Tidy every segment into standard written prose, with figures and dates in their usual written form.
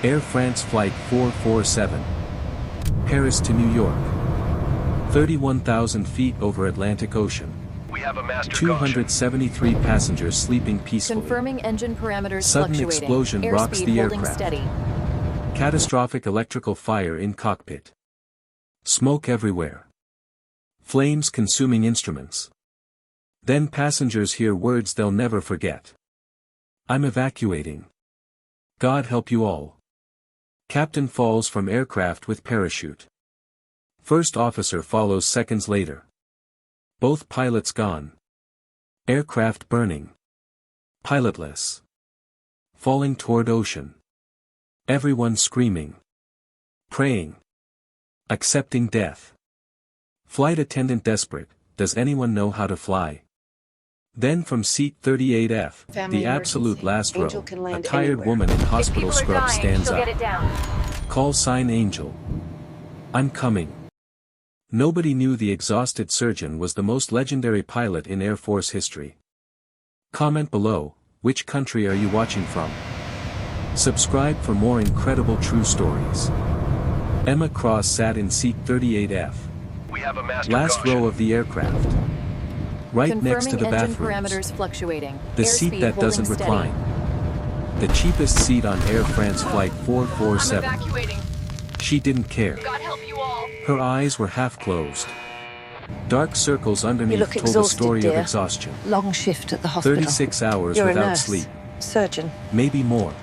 Air France Flight 447. Paris to New York. 31,000 feet over Atlantic Ocean. We have a master 273 passengers sleeping peacefully. Confirming engine parameters Sudden fluctuating. explosion rocks Airspeed the holding aircraft. steady. Catastrophic electrical fire in cockpit. Smoke everywhere. Flames consuming instruments. Then passengers hear words they'll never forget. I'm evacuating. God help you all. Captain falls from aircraft with parachute. First officer follows seconds later. Both pilots gone. Aircraft burning. Pilotless. Falling toward ocean. Everyone screaming. Praying. Accepting death. Flight attendant desperate, does anyone know how to fly? Then from seat 38F, the absolute last row, a tired woman in hospital scrubs stands up. Call sign Angel. I'm coming. Nobody knew the exhausted surgeon was the most legendary pilot in Air Force history. Comment below, which country are you watching from? Subscribe for more incredible true stories. Emma Cross sat in seat 38F. We have a master Last row of the aircraft. Right next to the Confirming engine bathrooms. parameters fluctuating. The Airspeed seat that doesn't holding recline. steady. The cheapest seat on Air France Flight 447. I'm evacuating. She didn't care. God help you all. Her eyes were half closed. Dark circles You underneath look told a exhausted, story dear. of exhaustion. Long shift at the hospital. 36 hours You're a without nurse. sleep. Surgeon. Maybe more.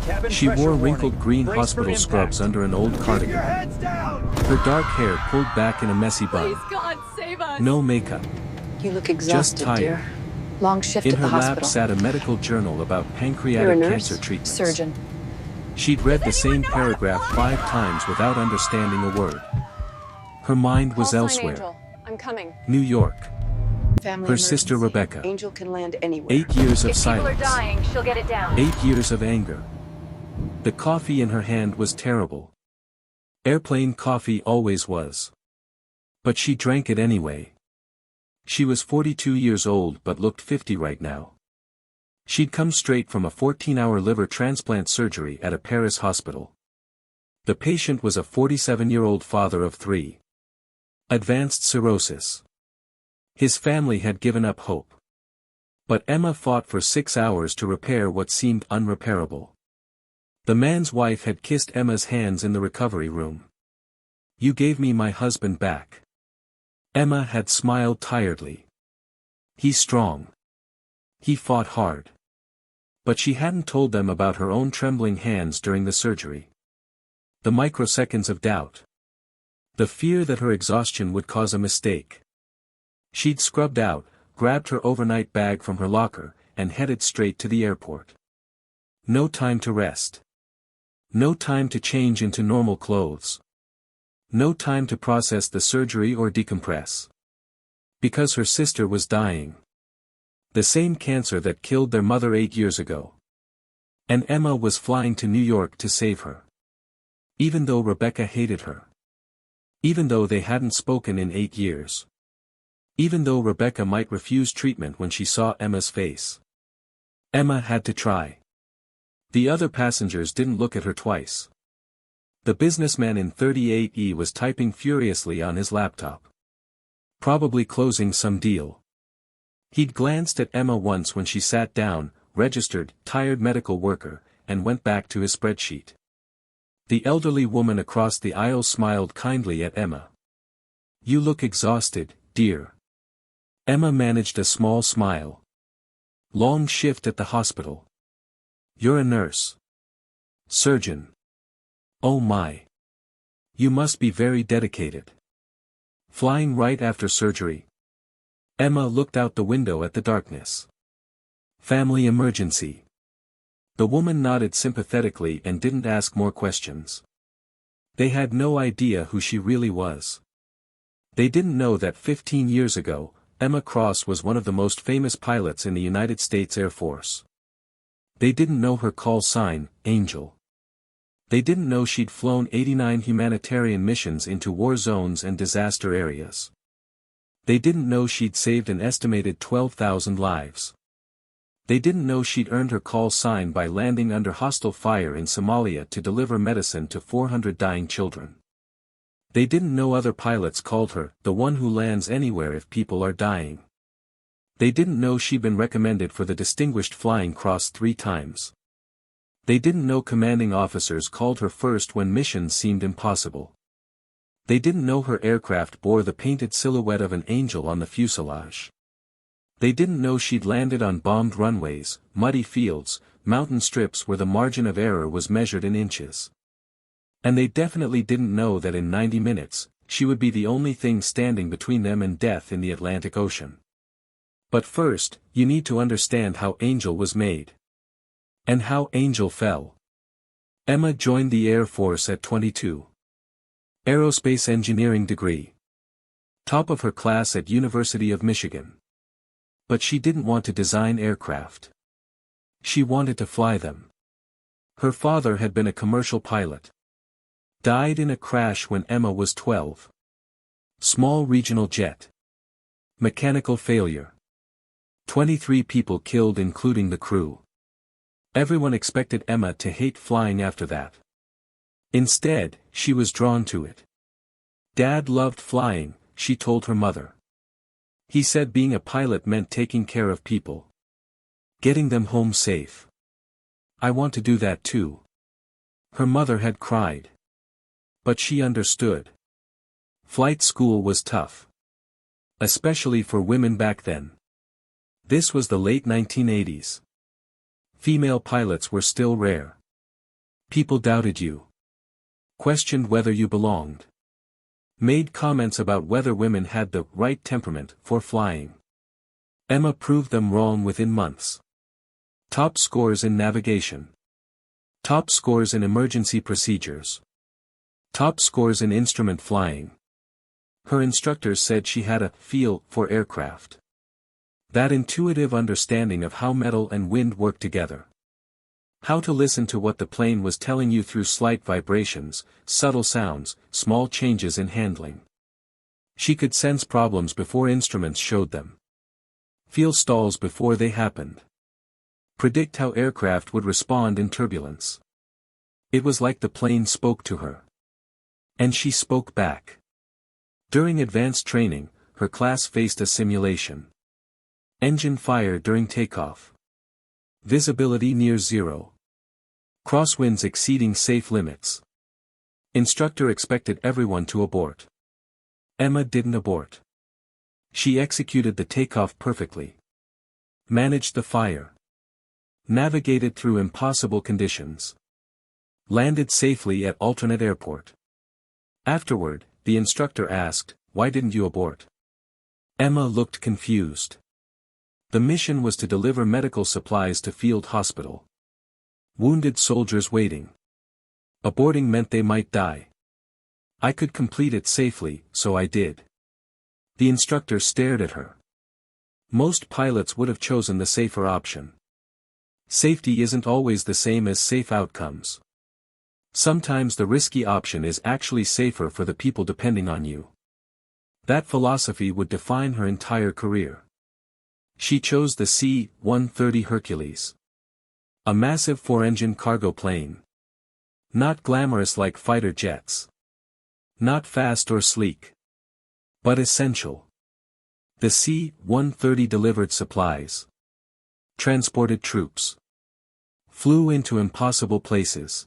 Cabin She pressure wore warning. wrinkled green Brace for hospital impact. scrubs under an old Keep your cardigan. heads down. Her dark hair pulled back in a messy Please, bun. God, save us. No makeup. You look exhausted, tired. dear. Long shift In at her the lap hospital. sat a medical journal about You're a pancreatic nurse. cancer treatments. Surgeon. She'd read the same paragraph 5 times without understanding a word. Her mind was elsewhere. I'm coming. New York. Family Her sister emergency. Rebecca. Angel can land anywhere. 8 years of If people are silence. dying, she'll get it down. 8 years of anger. The coffee in her hand was terrible. Airplane coffee always was. But she drank it anyway. She was 42 years old but looked 50 right now. She'd come straight from a 14-hour liver transplant surgery at a Paris hospital. The patient was a 47-year-old father of 3. Advanced cirrhosis. His family had given up hope. But Emma fought for 6 hours to repair what seemed unrepairable. The man's wife had kissed Emma's hands in the recovery room. You gave me my husband back. Emma had smiled tiredly. He's strong. He fought hard. But she hadn't told them about her own trembling hands during the surgery. The microseconds of doubt. The fear that her exhaustion would cause a mistake. She'd scrubbed out, grabbed her overnight bag from her locker, and headed straight to the airport. No time to rest. No time to change into normal clothes. No time to process the surgery or decompress. Because her sister was dying. The same cancer that killed their mother 8 years ago. And Emma was flying to New York to save her. Even though Rebecca hated her. Even though they hadn't spoken in 8 years. Even though Rebecca might refuse treatment when she saw Emma's face. Emma had to try. The other passengers didn't look at her twice. The businessman in 38E was typing furiously on his laptop. Probably closing some deal. He'd glanced at Emma once when she sat down, registered, tired medical worker, and went back to his spreadsheet. The elderly woman across the aisle smiled kindly at Emma. You look exhausted, dear. Emma managed a small smile. Long shift at the hospital. You're a nurse. Surgeon. Oh my. You must be very dedicated. Flying right after surgery. Emma looked out the window at the darkness. Family emergency. The woman nodded sympathetically and didn't ask more questions. They had no idea who she really was. They didn't know that 15 years ago, Emma Cross was one of the most famous pilots in the United States Air Force. They didn't know her call sign, Angel. They didn't know she'd flown 89 humanitarian missions into war zones and disaster areas. They didn't know she'd saved an estimated 12,000 lives. They didn't know she'd earned her call sign by landing under hostile fire in Somalia to deliver medicine to 400 dying children. They didn't know other pilots called her the one who lands anywhere if people are dying. They didn't know she'd been recommended for the Distinguished Flying Cross 3 times. They didn't know commanding officers called her first when missions seemed impossible. They didn't know her aircraft bore the painted silhouette of an angel on the fuselage. They didn't know she'd landed on bombed runways, muddy fields, mountain strips where the margin of error was measured in inches. And they definitely didn't know that in 90 minutes, she would be the only thing standing between them and death in the Atlantic Ocean. But first, you need to understand how Angel was made. And how Angel fell. Emma joined the Air Force at 22. Aerospace engineering degree. Top of her class at University of Michigan. But she didn't want to design aircraft. She wanted to fly them. Her father had been a commercial pilot. Died in a crash when Emma was 12. Small regional jet. Mechanical failure. 23 people killed including the crew. Everyone expected Emma to hate flying after that. Instead, she was drawn to it. Dad loved flying, she told her mother. He said being a pilot meant taking care of people. Getting them home safe. I want to do that too. Her mother had cried. But she understood. Flight school was tough. Especially for women back then. This was the late 1980s. Female pilots were still rare. People doubted you. Questioned whether you belonged. Made comments about whether women had the right temperament for flying. Emma proved them wrong within months. Top scores in navigation. Top scores in emergency procedures. Top scores in instrument flying. Her instructors said she had a feel for aircraft. That intuitive understanding of how metal and wind work together. How to listen to what the plane was telling you through slight vibrations, subtle sounds, small changes in handling. She could sense problems before instruments showed them. Feel stalls before they happened. Predict how aircraft would respond in turbulence. It was like the plane spoke to her. And she spoke back. During advanced training, her class faced a simulation. Engine fire during takeoff. Visibility near zero. Crosswinds exceeding safe limits. Instructor expected everyone to abort. Emma didn't abort. She executed the takeoff perfectly. Managed the fire. Navigated through impossible conditions. Landed safely at alternate airport. Afterward, the instructor asked, "Why didn't you abort?" Emma looked confused. The mission was to deliver medical supplies to field hospital. Wounded soldiers waiting. Aborting meant they might die. I could complete it safely, so I did. The instructor stared at her. Most pilots would have chosen the safer option. Safety isn't always the same as safe outcomes. Sometimes the risky option is actually safer for the people depending on you. That philosophy would define her entire career. She chose the C-130 Hercules. A massive 4-engine cargo plane. Not glamorous like fighter jets. Not fast or sleek. But essential. The C-130 delivered supplies. Transported troops. Flew into impossible places.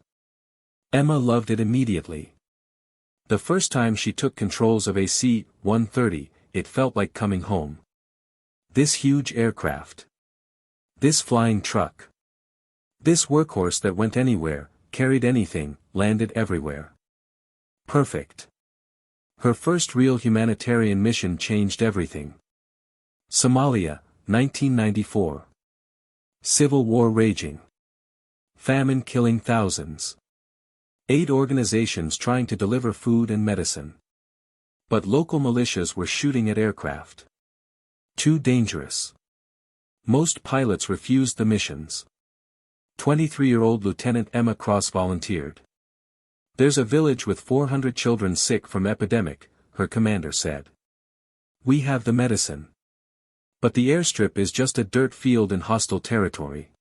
Emma loved it immediately. The first time she took controls of a C-130, it felt like coming home. This huge aircraft. This flying truck. This workhorse that went anywhere, carried anything, landed everywhere. Perfect. Her first real humanitarian mission changed everything. Somalia, 1994. Civil war raging. Famine killing thousands. Aid organizations trying to deliver food and medicine. But local militias were shooting at aircraft. Too dangerous. Most pilots refused the missions. 23-year-old Lieutenant Emma Cross volunteered. There's a village with 400 children sick from epidemic, her commander said. We have the medicine. But the airstrip is just a dirt field in hostile territory.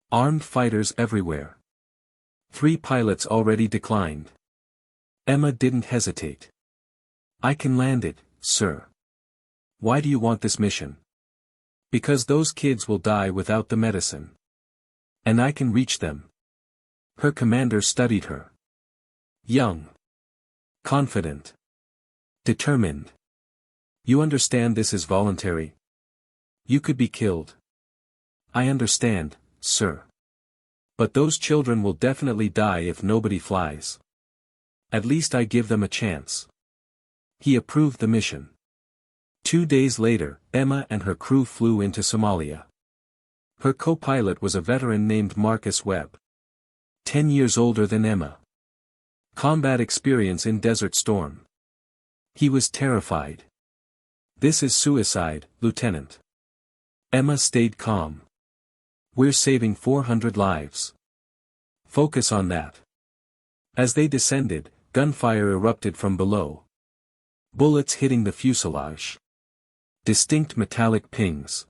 Armed fighters everywhere. 3 pilots already declined. Emma didn't hesitate. I can land it, sir. Why do you want this mission? Because those kids will die without the medicine. And I can reach them. Her commander studied her. Young. Confident. Determined. You understand this is voluntary? You could be killed. I understand, sir. But those children will definitely die if nobody flies. At least I give them a chance. He approved the mission. 2 days later, Emma and her crew flew into Somalia. Her co-pilot was a veteran named Marcus Webb. 10 years older than Emma. Combat experience in Desert Storm. He was terrified. This is suicide, Lieutenant. Emma stayed calm. We're saving 400 lives. Focus on that. As they descended, gunfire erupted from below. Bullets hitting the fuselage. Distinct metallic pings.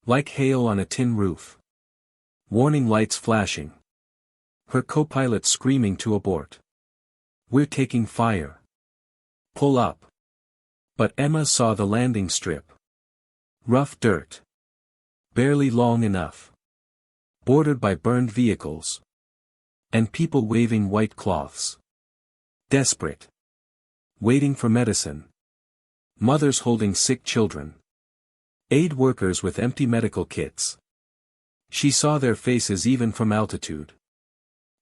Like hail on a tin roof. Warning lights flashing. Her co-pilot screaming to abort. We're taking fire. Pull up. But Emma saw the landing strip. Rough dirt. Barely long enough. Bordered by burned vehicles. And people waving white cloths. Desperate. Waiting for medicine. Mothers holding sick children. Aid workers with empty medical kits. She saw their faces even from altitude.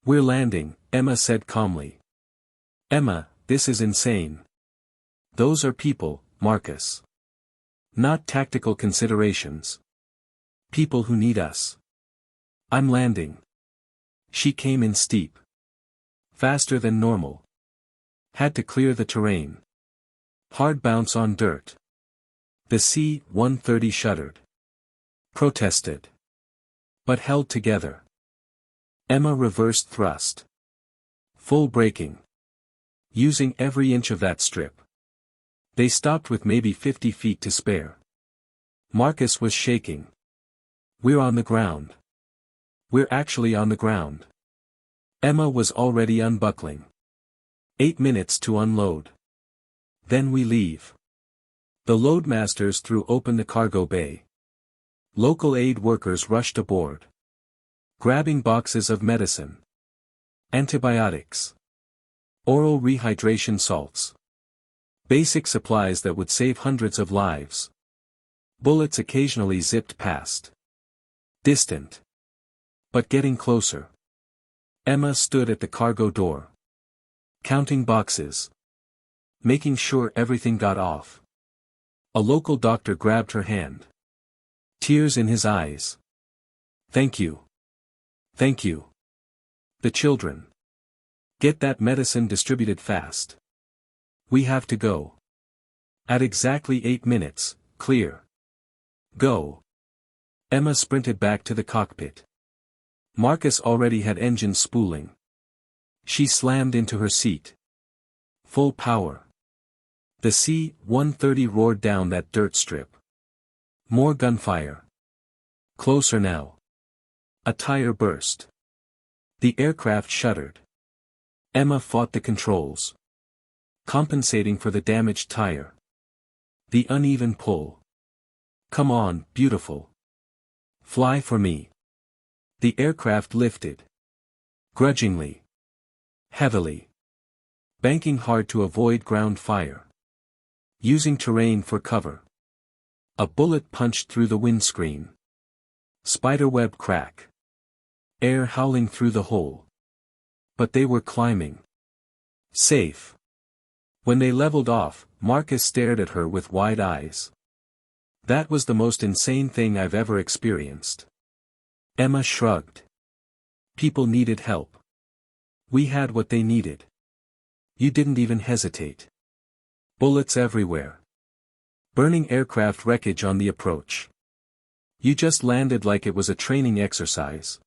We're landing, Emma said calmly. Emma, this is insane. Those are people, Marcus. Not tactical considerations. People who need us. I'm landing. She came in steep. Faster than normal. Had to clear the terrain. Hard bounce on dirt. The C-130 shuddered. Protested. But held together. Emma reversed thrust. Full braking. Using every inch of that strip. They stopped with maybe 50 feet to spare. Marcus was shaking. We're on the ground. We're actually on the ground. Emma was already unbuckling. 8 minutes to unload. Then we leave. The loadmasters threw open the cargo bay. Local aid workers rushed aboard. Grabbing boxes of medicine. Antibiotics. Oral rehydration salts. Basic supplies that would save hundreds of lives. Bullets occasionally zipped past. Distant. But getting closer. Emma stood at the cargo door. Counting boxes. Making sure everything got off. A local doctor grabbed her hand. Tears in his eyes. Thank you. Thank you. The children. Get that medicine distributed fast. We have to go. At exactly 8 minutes, clear. Go. Emma sprinted back to the cockpit. Marcus already had engines spooling. She slammed into her seat. Full power. The C-130 roared down that dirt strip. More gunfire. Closer now. A tire burst. The aircraft shuddered. Emma fought the controls. Compensating for the damaged tire. The uneven pull. Come on, beautiful. Fly for me. The aircraft lifted. Grudgingly. Heavily. Banking hard to avoid ground fire. Using terrain for cover. A bullet punched through the windscreen. Spiderweb crack. Air howling through the hole. But they were climbing. Safe. When they leveled off, Marcus stared at her with wide eyes. That was the most insane thing I've ever experienced. Emma shrugged. People needed help. We had what they needed. You didn't even hesitate. Bullets everywhere. Burning aircraft wreckage on the approach. You just landed like it was a training exercise.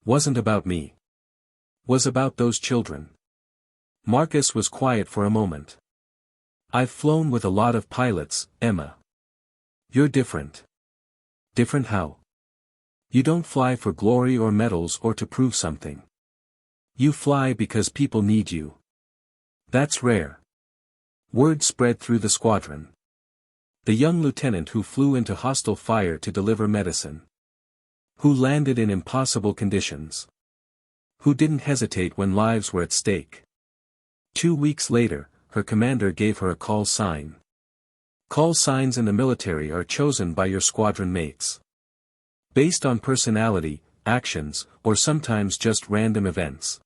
Wasn't about me. Was about those children. Marcus was quiet for a moment. I've flown with a lot of pilots, Emma. You're different. Different how? You don't fly for glory or medals or to prove something. You fly because people need you. That's rare. Word spread through the squadron. The young lieutenant who flew into hostile fire to deliver medicine. Who landed in impossible conditions. Who didn't hesitate when lives were at stake. 2 weeks later, her commander gave her a call sign. Call signs in the military are chosen by your squadron mates. Based on personality, actions, or sometimes just random events.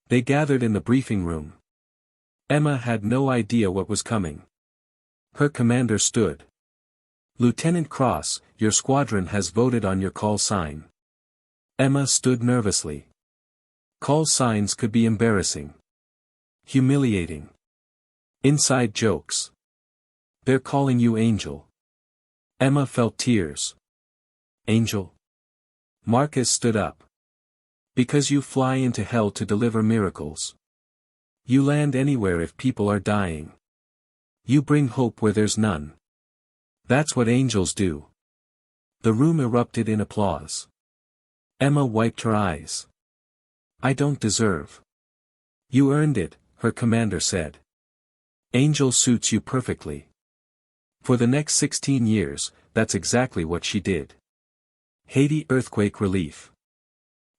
They gathered in the briefing room. Emma had no idea what was coming. Her commander stood. Lieutenant Cross, your squadron has voted on your call sign. Emma stood nervously. Call signs could be embarrassing. Humiliating. Inside jokes. They're calling you Angel. Emma felt tears. Angel? Marcus stood up. Because you fly into hell to deliver miracles. You land anywhere if people are dying. You bring hope where there's none. That's what angels do. The room erupted in applause. Emma wiped her eyes. I don't deserve. You earned it, her commander said. Angel suits you perfectly. For the next 16 years, that's exactly what she did. Haiti earthquake relief.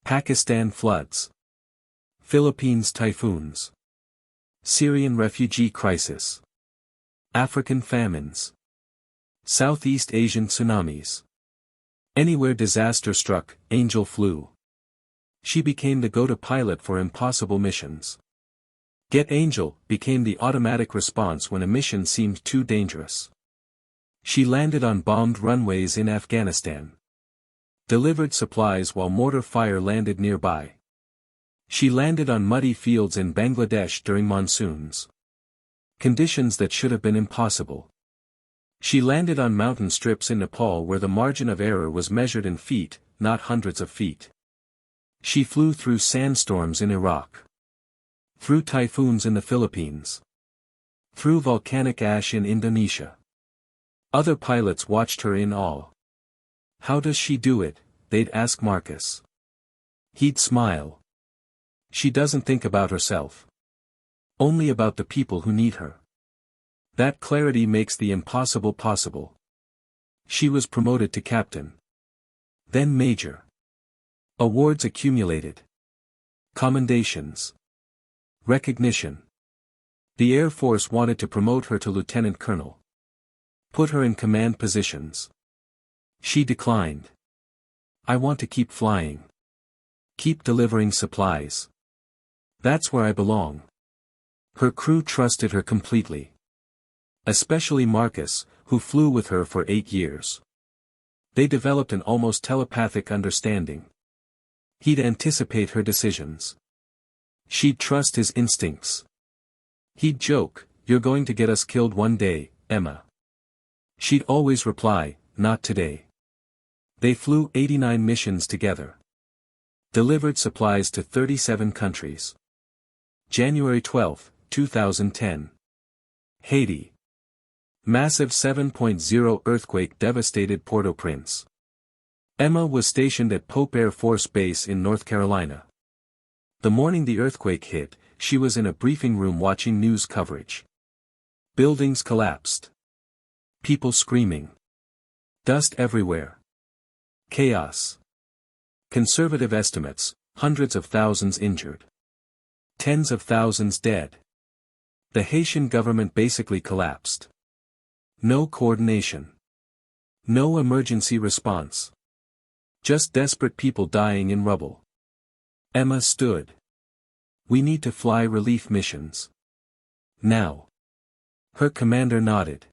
Pakistan floods. Philippines typhoons. Syrian refugee crisis. African famines. Southeast Asian tsunamis. Anywhere disaster struck, Angel flew. She became the go-to pilot for impossible missions. Get Angel became the automatic response when a mission seemed too dangerous. She landed on bombed runways in Afghanistan. Delivered supplies while mortar fire landed nearby. She landed on muddy fields in Bangladesh during monsoons. Conditions that should have been impossible. She landed on mountain strips in Nepal where the margin of error was measured in feet, not hundreds of feet. She flew through sandstorms in Iraq. Through typhoons in the Philippines. Through volcanic ash in Indonesia. Other pilots watched her in awe. How does she do it? They'd ask Marcus. He'd smile. She doesn't think about herself. Only about the people who need her. That clarity makes the impossible possible. She was promoted to captain. Then major. Awards accumulated. Commendations. Recognition. The Air Force wanted to promote her to lieutenant colonel. Put her in command positions. She declined. I want to keep flying. Keep delivering supplies. That's where I belong. Her crew trusted her completely. Especially Marcus, who flew with her for 8 years. They developed an almost telepathic understanding. He'd anticipate her decisions. She'd trust his instincts. He'd joke, "You're going to get us killed one day, Emma." She'd always reply, "Not today." They flew 89 missions together. Delivered supplies to 37 countries. January 12, 2010. Haiti. Massive 7.0 earthquake devastated Port-au-Prince. Emma was stationed at Pope Air Force Base in North Carolina. The morning the earthquake hit, she was in a briefing room watching news coverage. Buildings collapsed. People screaming. Dust everywhere. Chaos. Conservative estimates, hundreds of thousands injured. Tens of thousands dead. The Haitian government basically collapsed. No coordination. No emergency response. Just desperate people dying in rubble. Emma stood. We need to fly relief missions. Now. Her commander nodded.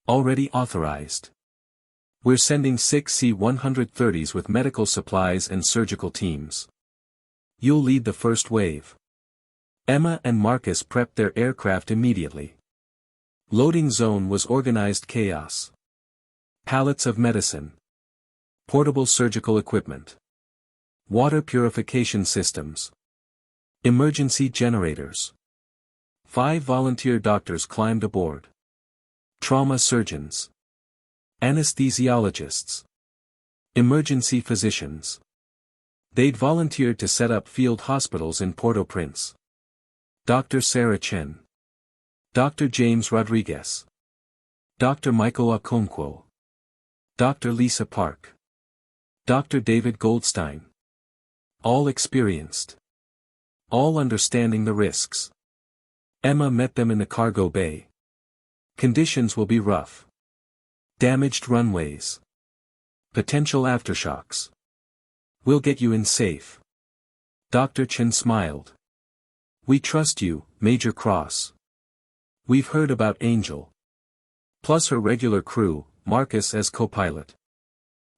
Already authorized. We're sending 6 C-130s with medical supplies and surgical teams. You'll lead the first wave. Emma and Marcus prepped their aircraft immediately. Loading zone was organized chaos. Pallets of medicine. Portable surgical equipment. Water purification systems. Emergency generators. 5 volunteer doctors climbed aboard. Trauma surgeons. Anesthesiologists. Emergency physicians. They'd volunteered to set up field hospitals in Port-au-Prince. Dr. Sarah Chen. Dr. James Rodriguez. Dr. Michael Okonkwo. Dr. Lisa Park. Dr. David Goldstein. All experienced. All understanding the risks. Emma met them in the cargo bay. Conditions will be rough. Damaged runways. Potential aftershocks. We'll get you in safe. Dr. Chen smiled. We trust you, Major Cross. We've heard about Angel. Plus her regular crew, Marcus as co-pilot.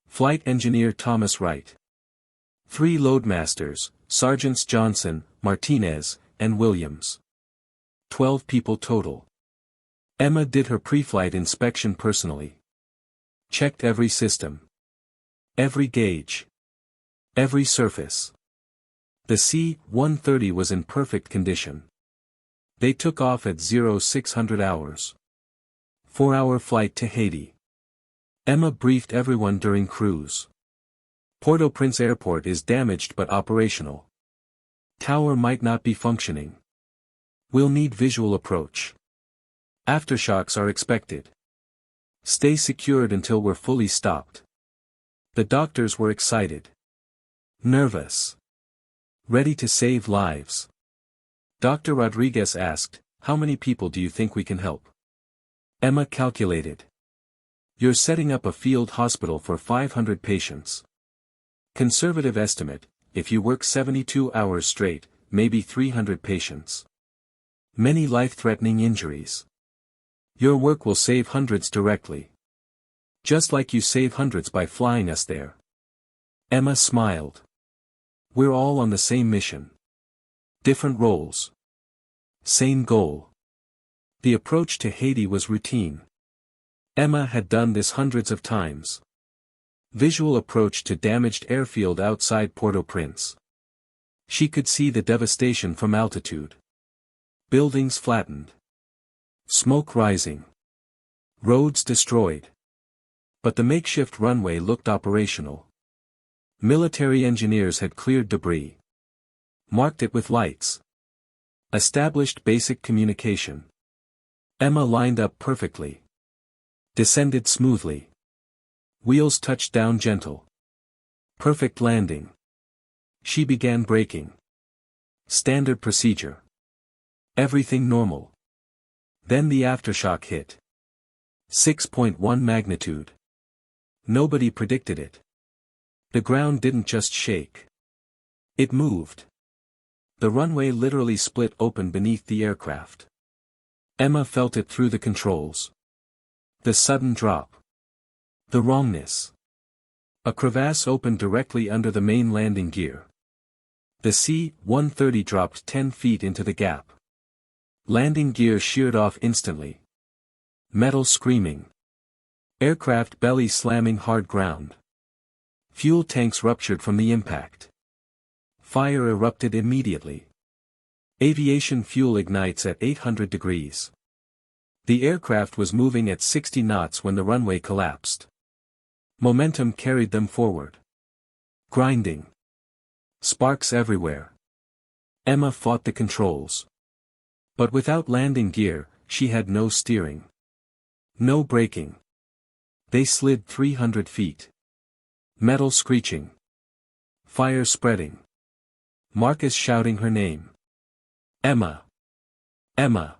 Flight engineer Thomas Wright. 3 loadmasters, Sergeants Johnson, Martinez, and Williams. 12 people total. Emma did her pre-flight inspection personally. Checked every system. Every gauge. Every surface. The C-130 was in perfect condition. They took off at 0600 hours. 4-hour flight to Haiti. Emma briefed everyone during cruise. Port-au-Prince Airport is damaged but operational. Tower might not be functioning. We'll need visual approach. Aftershocks are expected. Stay secured until we're fully stopped. The doctors were excited. Nervous. Ready to save lives. Dr. Rodriguez asked, how many people do you think we can help? Emma calculated. You're setting up a field hospital for 500 patients. Conservative estimate, if you work 72 hours straight, maybe 300 patients. Many life-threatening injuries. Your work will save hundreds directly. Just like you save hundreds by flying us there. Emma smiled. We're all on the same mission. Different roles. Same goal. The approach to Haiti was routine. Emma had done this hundreds of times. Visual approach to damaged airfield outside Port-au-Prince. She could see the devastation from altitude. Buildings flattened. Smoke rising. Roads destroyed. But the makeshift runway looked operational. Military engineers had cleared debris. Marked it with lights. Established basic communication. Emma lined up perfectly. Descended smoothly. Wheels touched down gentle. Perfect landing. She began braking. Standard procedure. Everything normal. Then the aftershock hit. 6.1 magnitude. Nobody predicted it. The ground didn't just shake. It moved. The runway literally split open beneath the aircraft. Emma felt it through the controls. The sudden drop. The wrongness. A crevasse opened directly under the main landing gear. The C-130 dropped 10 feet into the gap. Landing gear sheared off instantly. Metal screaming. Aircraft belly slamming hard ground. Fuel tanks ruptured from the impact. Fire erupted immediately. Aviation fuel ignites at 800 degrees. The aircraft was moving at 60 knots when the runway collapsed. Momentum carried them forward. Grinding. Sparks everywhere. Emma fought the controls. But without landing gear, she had no steering. No braking. They slid 300 feet. Metal screeching. Fire spreading. Marcus shouting her name. Emma. Emma.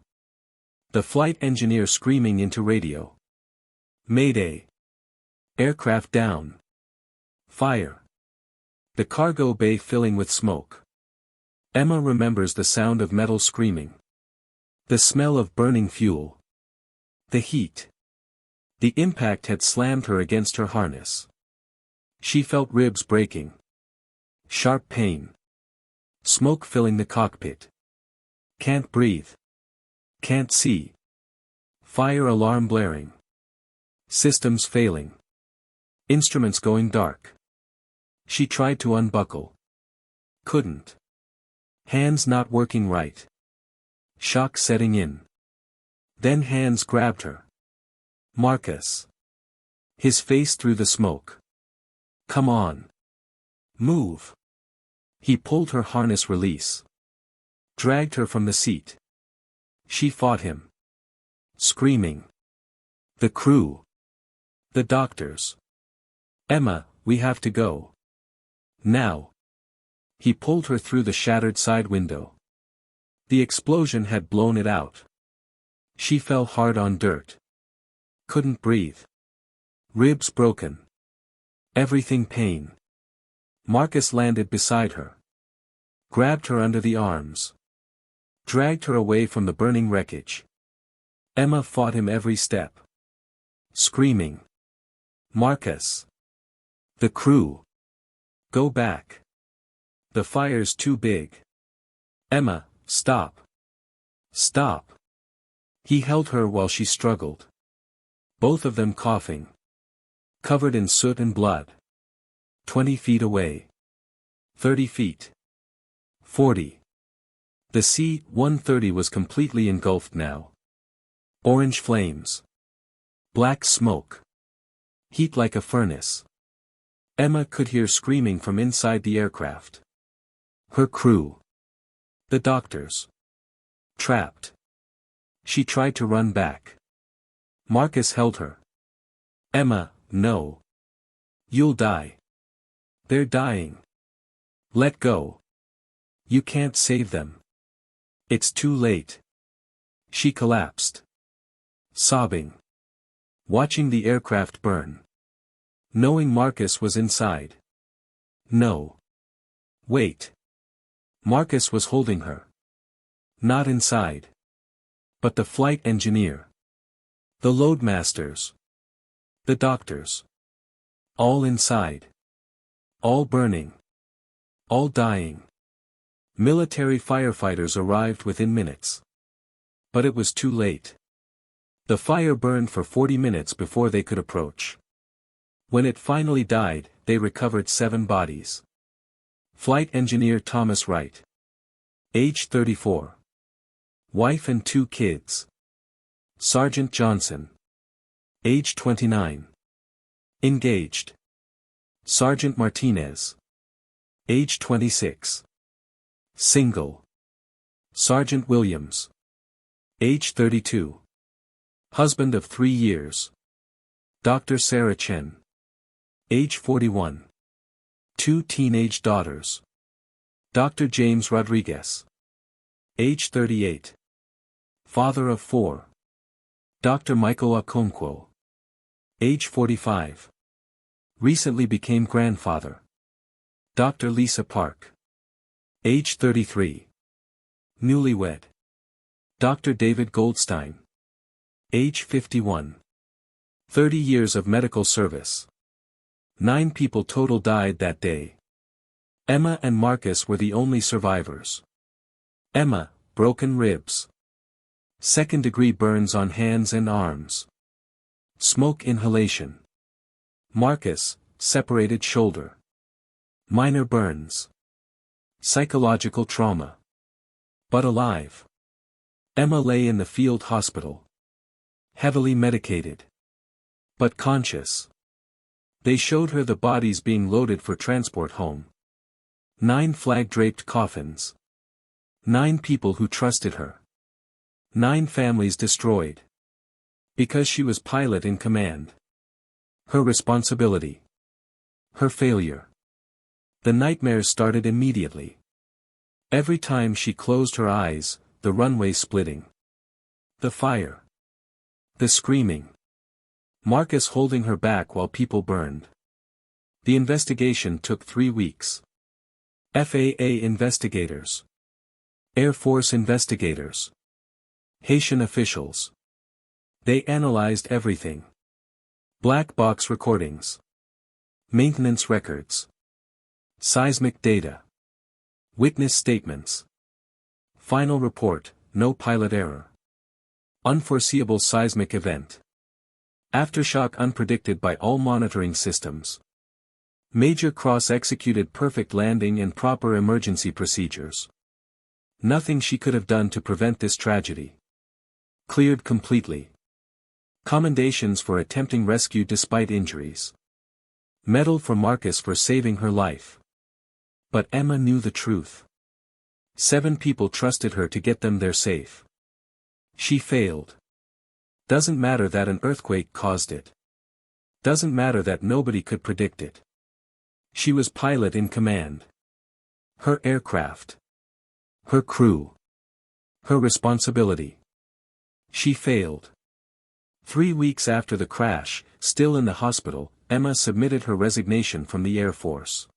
The flight engineer screaming into radio. Mayday. Aircraft down. Fire. The cargo bay filling with smoke. Emma remembers the sound of metal screaming. The smell of burning fuel. The heat. The impact had slammed her against her harness. She felt ribs breaking. Sharp pain. Smoke filling the cockpit. Can't breathe. Can't see. Fire alarm blaring. Systems failing. Instruments going dark. She tried to unbuckle. Couldn't. Hands not working right. Shock setting in. Then hands grabbed her. Marcus. His face through the smoke. Come on. Move. He pulled her harness release. Dragged her from the seat. She fought him. Screaming. The crew. The doctors. Emma, we have to go. Now. He pulled her through the shattered side window. The explosion had blown it out. She fell hard on dirt. Couldn't breathe. Ribs broken. Everything pain. Marcus landed beside her. Grabbed her under the arms. Dragged her away from the burning wreckage. Emma fought him every step. Screaming. Marcus. The crew. Go back. The fire's too big. Emma, stop. Stop. He held her while she struggled. Both of them coughing. Covered in soot and blood. 20 feet away. 30 feet. 40. The C-130 was completely engulfed now. Orange flames. Black smoke. Heat like a furnace. Emma could hear screaming from inside the aircraft. Her crew. The doctors. Trapped. She tried to run back. Marcus held her. Emma, no. You'll die. They're dying. Let go. You can't save them. It's too late. She collapsed. Sobbing. Watching the aircraft burn. Knowing Marcus was inside. No. Wait. Marcus was holding her. Not inside. But the flight engineer. The loadmasters. The doctors. All inside. All burning. All dying. Military firefighters arrived within minutes. But it was too late. The fire burned for 40 minutes before they could approach. When it finally died, they recovered 7 bodies. Flight engineer Thomas Wright. Age 34. Wife and 2 kids. Sergeant Johnson. Age 29. Engaged. Sergeant Martinez. Age 26. Single. Sergeant Williams. Age 32. Husband of 3 years. Dr. Sarah Chen. Age 41. 2 teenage daughters. Dr. James Rodriguez. Age 38. Father of 4. Dr. Michael Okonkwo. Age 45. Recently became grandfather. Dr. Lisa Park. Age 33. Newlywed. Dr. David Goldstein. Age 51. 30 years of medical service. 9 people total died that day. Emma and Marcus were the only survivors. Emma, broken ribs. Second-degree burns on hands and arms. Smoke inhalation. Marcus, separated shoulder. Minor burns. Psychological trauma. But alive. Emma lay in the field hospital. Heavily medicated. But conscious. They showed her the bodies being loaded for transport home. 9 flag-draped coffins. 9 people who trusted her. 9 families destroyed. Because she was pilot in command. Her responsibility. Her failure. The nightmares started immediately. Every time she closed her eyes, the runway splitting. The fire. The screaming. Marcus holding her back while people burned. The investigation took 3 weeks. FAA investigators. Air Force investigators. Haitian officials. They analyzed everything. Black box recordings. Maintenance records. Seismic data. Witness statements. Final report, no pilot error. Unforeseeable seismic event. Aftershock unpredicted by all monitoring systems. Major Cross executed perfect landing and proper emergency procedures. Nothing she could have done to prevent this tragedy. Cleared completely. Commendations for attempting rescue despite injuries. Medal for Marcus for saving her life. But Emma knew the truth. 7 people trusted her to get them there safe. She failed. Doesn't matter that an earthquake caused it. Doesn't matter that nobody could predict it. She was pilot in command. Her aircraft. Her crew. Her responsibility. She failed. 3 weeks after the crash, still in the hospital, Emma submitted her resignation from the Air Force.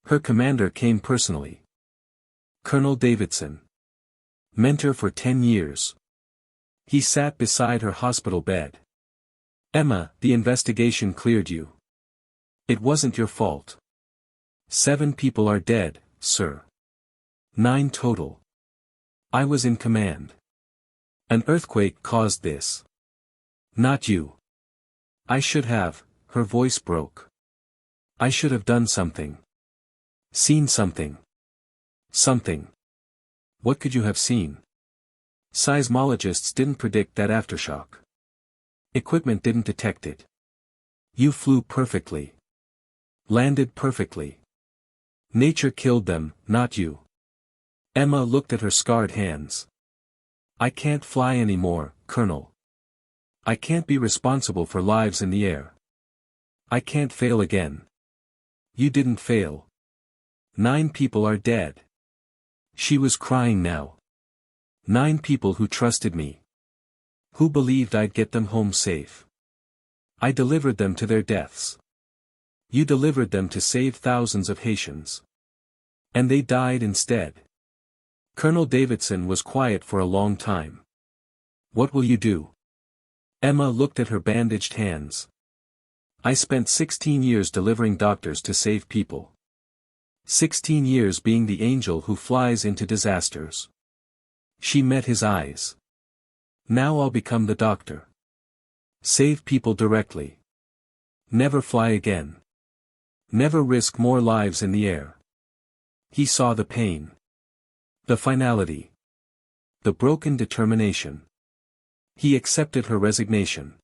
Her commander came personally. Colonel Davidson. Mentor for 10 years. He sat beside her hospital bed. Emma, the investigation cleared you. It wasn't your fault. 7 people are dead, sir. 9 total. I was in command. An earthquake caused this. Not you. I should have, her voice broke. I should have done something. Seen something. Something. What could you have seen? Seismologists didn't predict that aftershock. Equipment didn't detect it. You flew perfectly. Landed perfectly. Nature killed them, not you. Emma looked at her scarred hands. I can't fly anymore, Colonel. I can't be responsible for lives in the air. I can't fail again. You didn't fail. 9 people are dead. She was crying now. 9 people who trusted me. Who believed I'd get them home safe. I delivered them to their deaths. You delivered them to save thousands of Haitians. And they died instead. Colonel Davidson was quiet for a long time. What will you do? Emma looked at her bandaged hands. I spent 16 years delivering doctors to save people. 16 years being the angel who flies into disasters. She met his eyes. Now I'll become the doctor. Save people directly. Never fly again. Never risk more lives in the air. He saw the pain. The finality. The broken determination. He accepted her resignation.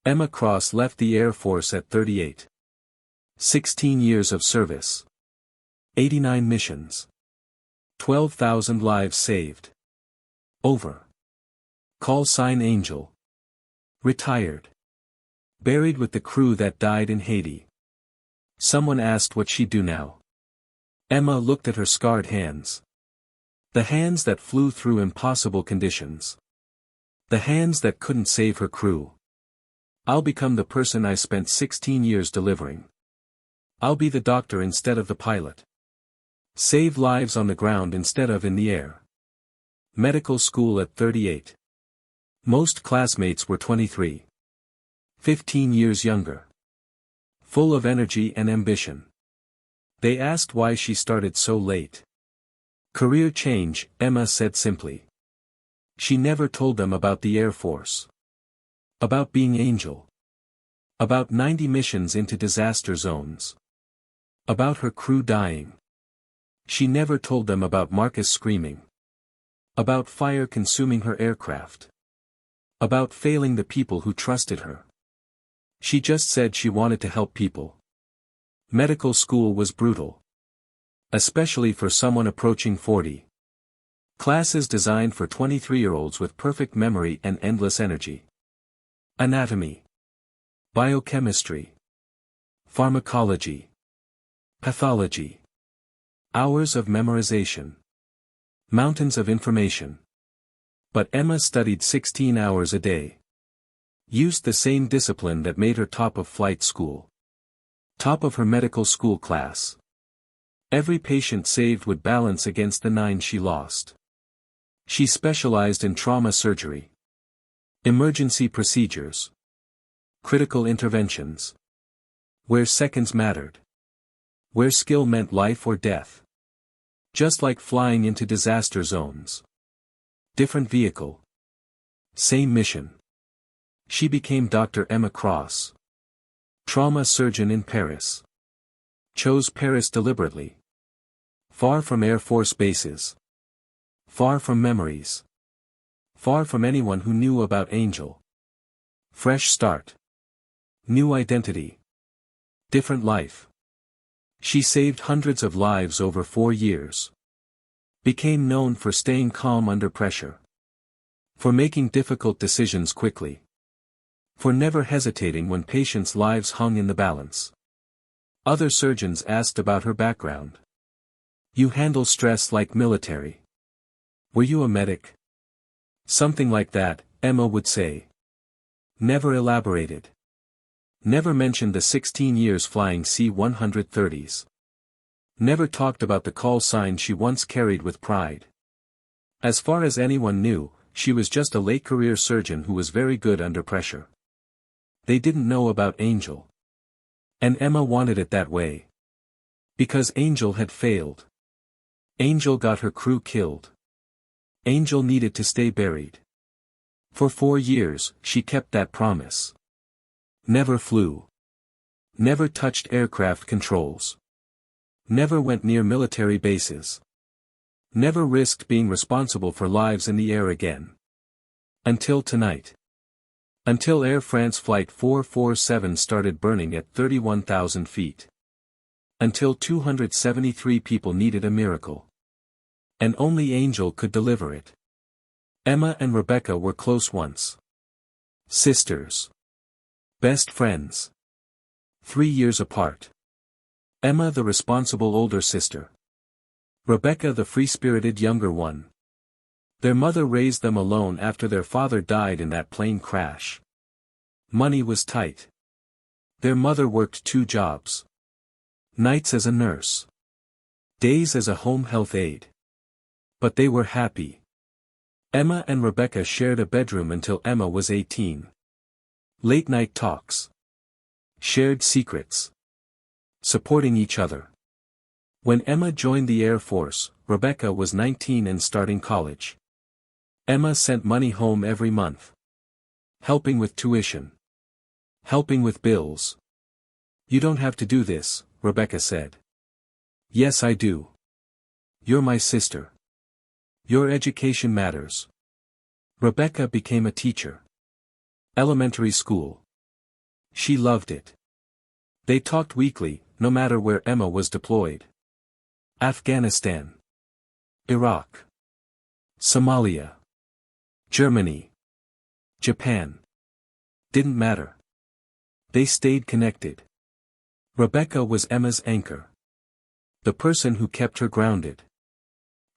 Emma Cross left the Air Force at 38. 16 years of service. 89 missions. 12,000 lives saved. Over. Call sign Angel. Retired. Buried with the crew that died in Haiti. Someone asked what she'd do now. Emma looked at her scarred hands. The hands that flew through impossible conditions. The hands that couldn't save her crew. I'll become the person I spent 16 years delivering. I'll be the doctor instead of the pilot. Save lives on the ground instead of in the air. Medical school at 38. Most classmates were 23. 15 years younger. Full of energy and ambition. They asked why she started so late. Career change, Emma said simply. She never told them about the Air Force. About being Angel. About 90 missions into disaster zones. About her crew dying. She never told them about Marcus screaming. About fire consuming her aircraft. About failing the people who trusted her. She just said she wanted to help people. Medical school was brutal. Especially for someone approaching 40. Classes designed for 23-year-olds with perfect memory and endless energy. Anatomy. Biochemistry. Pharmacology. Pathology. Hours of memorization. Mountains of information. But Emma studied 16 hours a day. Used the same discipline that made her top of flight school. Top of her medical school class. Every patient saved would balance against the 9 she lost. She specialized in trauma surgery. Emergency procedures. Critical interventions. Where seconds mattered. Where skill meant life or death. Just like flying into disaster zones. Different vehicle. Same mission. She became Dr. Emma Cross. Trauma surgeon in Paris. Chose Paris deliberately. Far from Air Force bases. Far from memories. Far from anyone who knew about Angel. Fresh start. New identity. Different life. She saved hundreds of lives over 4 years. Became known for staying calm under pressure. For making difficult decisions quickly. For never hesitating when patients' lives hung in the balance. Other surgeons asked about her background. You handle stress like military. Were you a medic? Something like that, Emma would say. Never elaborated. Never mentioned the 16 years flying C-130s. Never talked about the call sign she once carried with pride. As far as anyone knew, she was just a late career surgeon who was very good under pressure. They didn't know about Angel. And Emma wanted it that way. Because Angel had failed. Angel got her crew killed. Angel needed to stay buried. For 4 years, she kept that promise. Never flew. Never touched aircraft controls. Never went near military bases. Never risked being responsible for lives in the air again. Until tonight. Until Air France Flight 447 started burning at 31,000 feet. Until 273 people needed a miracle. And only Angel could deliver it. Emma and Rebecca were close once. Sisters. Best friends. 3 years apart. Emma the responsible older sister. Rebecca the free-spirited younger one. Their mother raised them alone after their father died in that plane crash. Money was tight. Their mother worked 2 jobs. Nights as a nurse. Days as a home health aide. But they were happy. Emma and Rebecca shared a bedroom until Emma was 18. Late-night talks. Shared secrets. Supporting each other. When Emma joined the Air Force, Rebecca was 19 and starting college. Emma sent money home every month. Helping with tuition. Helping with bills. You don't have to do this, Rebecca said. Yes, I do. You're my sister. Your education matters. Rebecca became a teacher. Elementary school. She loved it. They talked weekly, no matter where Emma was deployed. Afghanistan. Iraq. Somalia. Germany. Japan. Didn't matter. They stayed connected. Rebecca was Emma's anchor. The person who kept her grounded.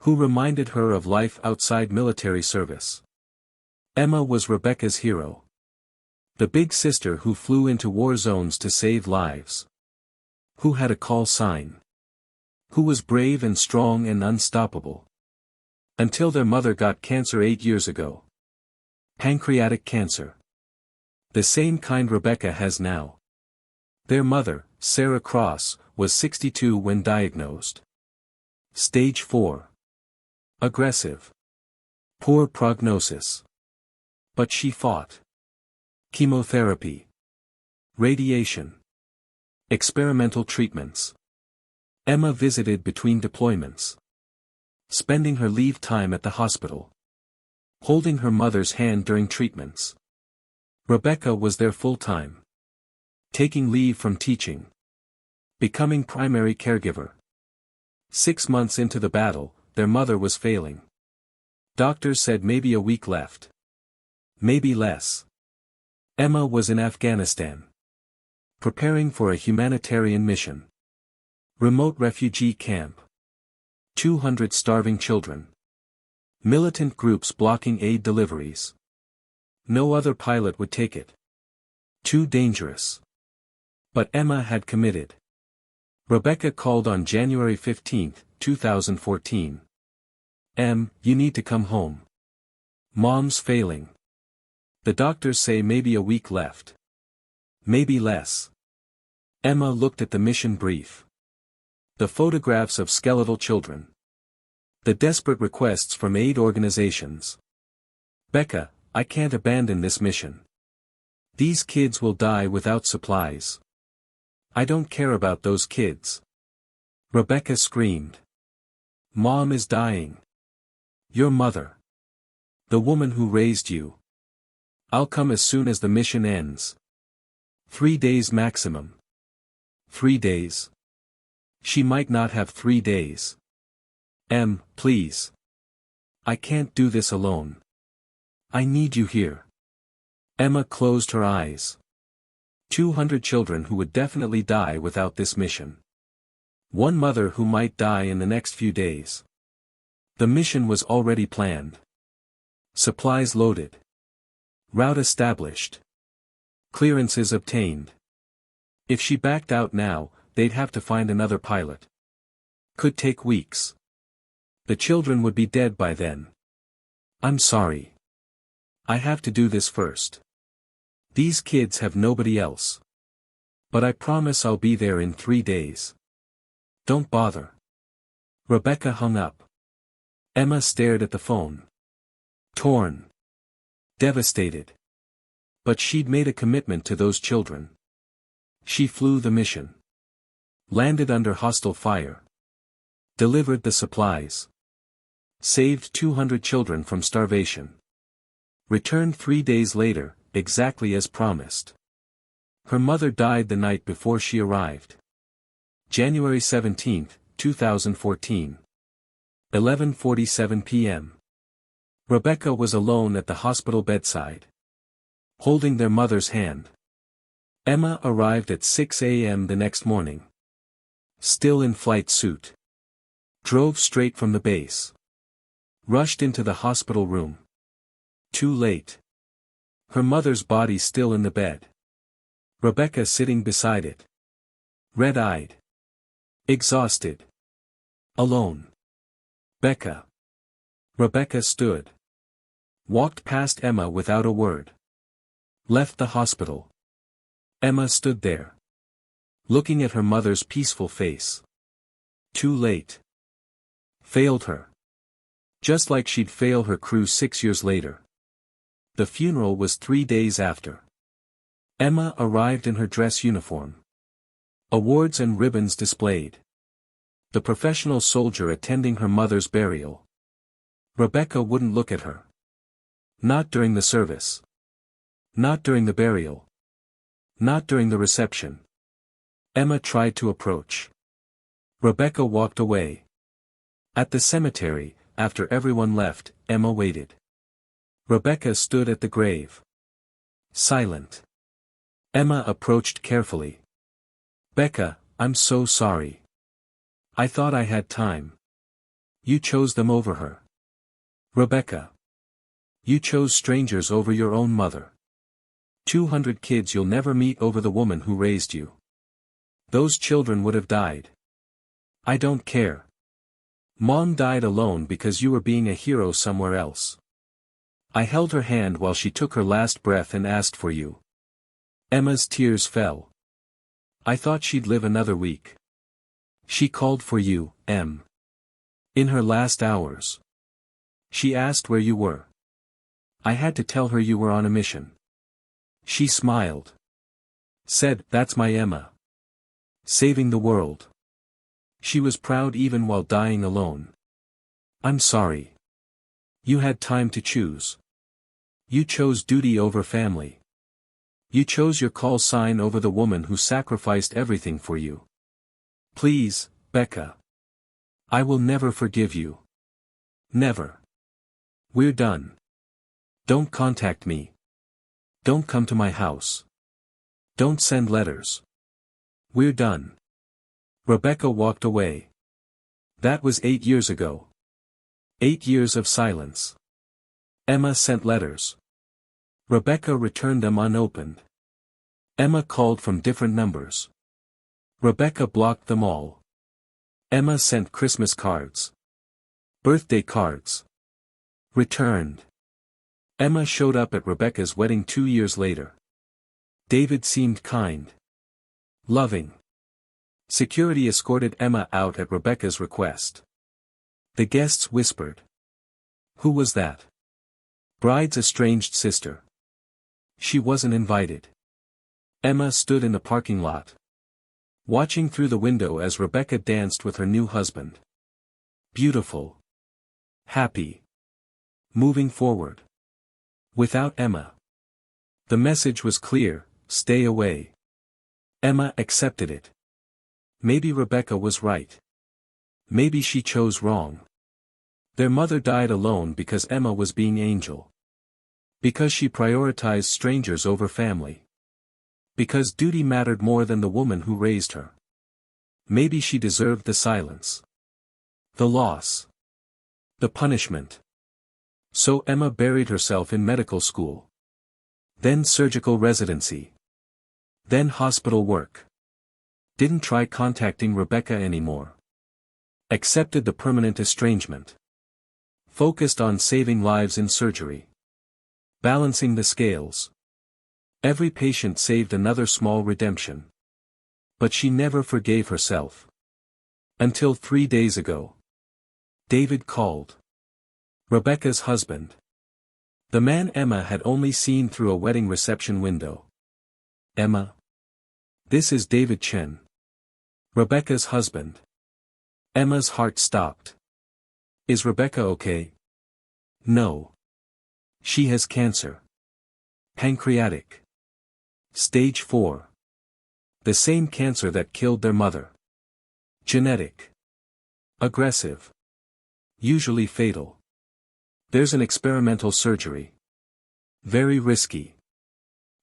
Who reminded her of life outside military service. Emma was Rebecca's hero. The big sister who flew into war zones to save lives. Who had a call sign. Who was brave and strong and unstoppable. Until their mother got cancer 8 years ago. Pancreatic cancer. The same kind Rebecca has now. Their mother, Sarah Cross, was 62 when diagnosed. Stage 4. Aggressive. Poor prognosis. But she fought. Chemotherapy. Radiation. Experimental treatments. Emma visited between deployments. Spending her leave time at the hospital. Holding her mother's hand during treatments. Rebecca was there full-time. Taking leave from teaching. Becoming primary caregiver. 6 months into the battle, their mother was failing. Doctors said maybe a week left. Maybe less. Emma was in Afghanistan. Preparing for a humanitarian mission. Remote refugee camp. 200 starving children. Militant groups blocking aid deliveries. No other pilot would take it. Too dangerous. But Emma had committed. Rebecca called on January 15, 2014. You need to come home. Mom's failing. The doctors say maybe a week left. Maybe less. Emma looked at the mission brief. The photographs of skeletal children. The desperate requests from aid organizations. Becca, I can't abandon this mission. These kids will die without supplies. I don't care about those kids. Rebecca screamed. Mom is dying. Your mother. The woman who raised you. I'll come as soon as the mission ends. 3 days maximum. 3 days. She might not have 3 days. Please. I can't do this alone. I need you here. Emma closed her eyes. 200 children who would definitely die without this mission. One mother who might die in the next few days. The mission was already planned. Supplies loaded. Route established. Clearances obtained. If she backed out now, they'd have to find another pilot. Could take weeks. The children would be dead by then. I'm sorry. I have to do this first. These kids have nobody else. But I promise I'll be there in 3 days. Don't bother. Rebecca hung up. Emma stared at the phone. Torn. Devastated. But she'd made a commitment to those children. She flew the mission. Landed under hostile fire. Delivered the supplies. Saved 200 children from starvation. Returned 3 days later, exactly as promised. Her mother died the night before she arrived. January 17, 2014. 11:47 p.m. Rebecca was alone at the hospital bedside. Holding their mother's hand. Emma arrived at 6 a.m. the next morning. Still in flight suit. Drove straight from the base. Rushed into the hospital room. Too late. Her mother's body still in the bed. Rebecca sitting beside it. Red-eyed. Exhausted. Alone. Becca. Rebecca stood. Walked past Emma without a word. Left the hospital. Emma stood there. Looking at her mother's peaceful face. Too late. Failed her. Just like she'd fail her crew 6 years later. The funeral was 3 days after. Emma arrived in her dress uniform. Awards and ribbons displayed. The professional soldier attending her mother's burial. Rebecca wouldn't look at her. Not during the service. Not during the burial. Not during the reception. Emma tried to approach. Rebecca walked away. At the cemetery, after everyone left, Emma waited. Rebecca stood at the grave. Silent. Emma approached carefully. Becca, I'm so sorry. I thought I had time. You chose them over her. Rebecca. You chose strangers over your own mother. 200 kids you'll never meet over the woman who raised you. Those children would have died. I don't care. Mom died alone because you were being a hero somewhere else. I held her hand while she took her last breath and asked for you. Emma's tears fell. I thought she'd live another week. She called for you, Em. In her last hours. She asked where you were. I had to tell her you were on a mission. She smiled. Said, that's my Emma. Saving the world. She was proud even while dying alone. I'm sorry. You had time to choose. You chose duty over family. You chose your call sign over the woman who sacrificed everything for you. Please, Becca. I will never forgive you. Never. We're done. Don't contact me. Don't come to my house. Don't send letters. We're done. Rebecca walked away. That was 8 years ago. 8 years of silence. Emma sent letters. Rebecca returned them unopened. Emma called from different numbers. Rebecca blocked them all. Emma sent Christmas cards. Birthday cards. Returned. Emma showed up at Rebecca's wedding 2 years later. David seemed kind. Loving. Security escorted Emma out at Rebecca's request. The guests whispered. Who was that? Bride's estranged sister. She wasn't invited. Emma stood in the parking lot. Watching through the window as Rebecca danced with her new husband. Beautiful. Happy. Moving forward. Without Emma. The message was clear: stay away. Emma accepted it. Maybe Rebecca was right. Maybe she chose wrong. Their mother died alone because Emma was being angel. Because she prioritized strangers over family. Because duty mattered more than the woman who raised her. Maybe she deserved the silence. The loss. The punishment. So Emma buried herself in medical school. Then surgical residency. Then hospital work. Didn't try contacting Rebecca anymore. Accepted the permanent estrangement. Focused on saving lives in surgery. Balancing the scales. Every patient saved another small redemption. But she never forgave herself. Until 3 days ago. David called. Rebecca's husband. The man Emma had only seen through a wedding reception window. Emma. This is David Chen. Rebecca's husband. Emma's heart stopped. Is Rebecca okay? No. She has cancer. Pancreatic. Stage 4. The same cancer that killed their mother. Genetic. Aggressive. Usually fatal. There's an experimental surgery. Very risky.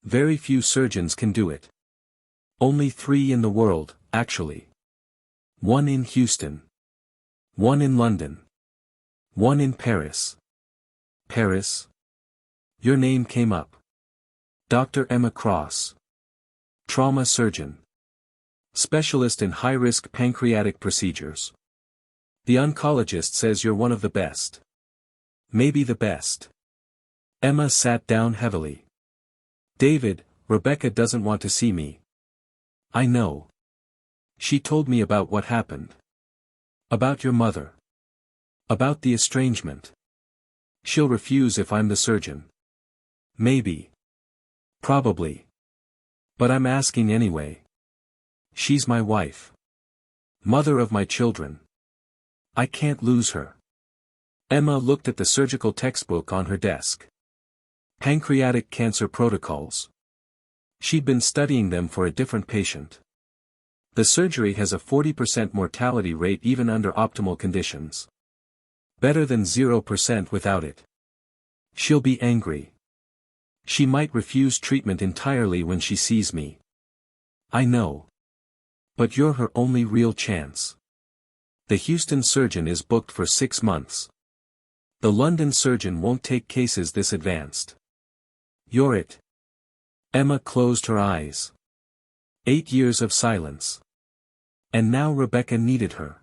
Very few surgeons can do it. Only 3 in the world, actually. 1 in Houston. 1 in London. 1 in Paris. Paris? Your name came up. Dr. Emma Cross. Trauma surgeon. Specialist in high-risk pancreatic procedures. The oncologist says you're one of the best. Maybe the best. Emma sat down heavily. David, Rebecca doesn't want to see me. I know. She told me about what happened. About your mother. About the estrangement. She'll refuse if I'm the surgeon. Maybe. Probably. But I'm asking anyway. She's my wife. Mother of my children. I can't lose her. Emma looked at the surgical textbook on her desk. Pancreatic cancer protocols. She'd been studying them for a different patient. The surgery has a 40% mortality rate even under optimal conditions. Better than 0% without it. She'll be angry. She might refuse treatment entirely when she sees me. I know. But you're her only real chance. The Houston surgeon is booked for 6 months. The London surgeon won't take cases this advanced. You're it. Emma closed her eyes. 8 years of silence. And now Rebecca needed her.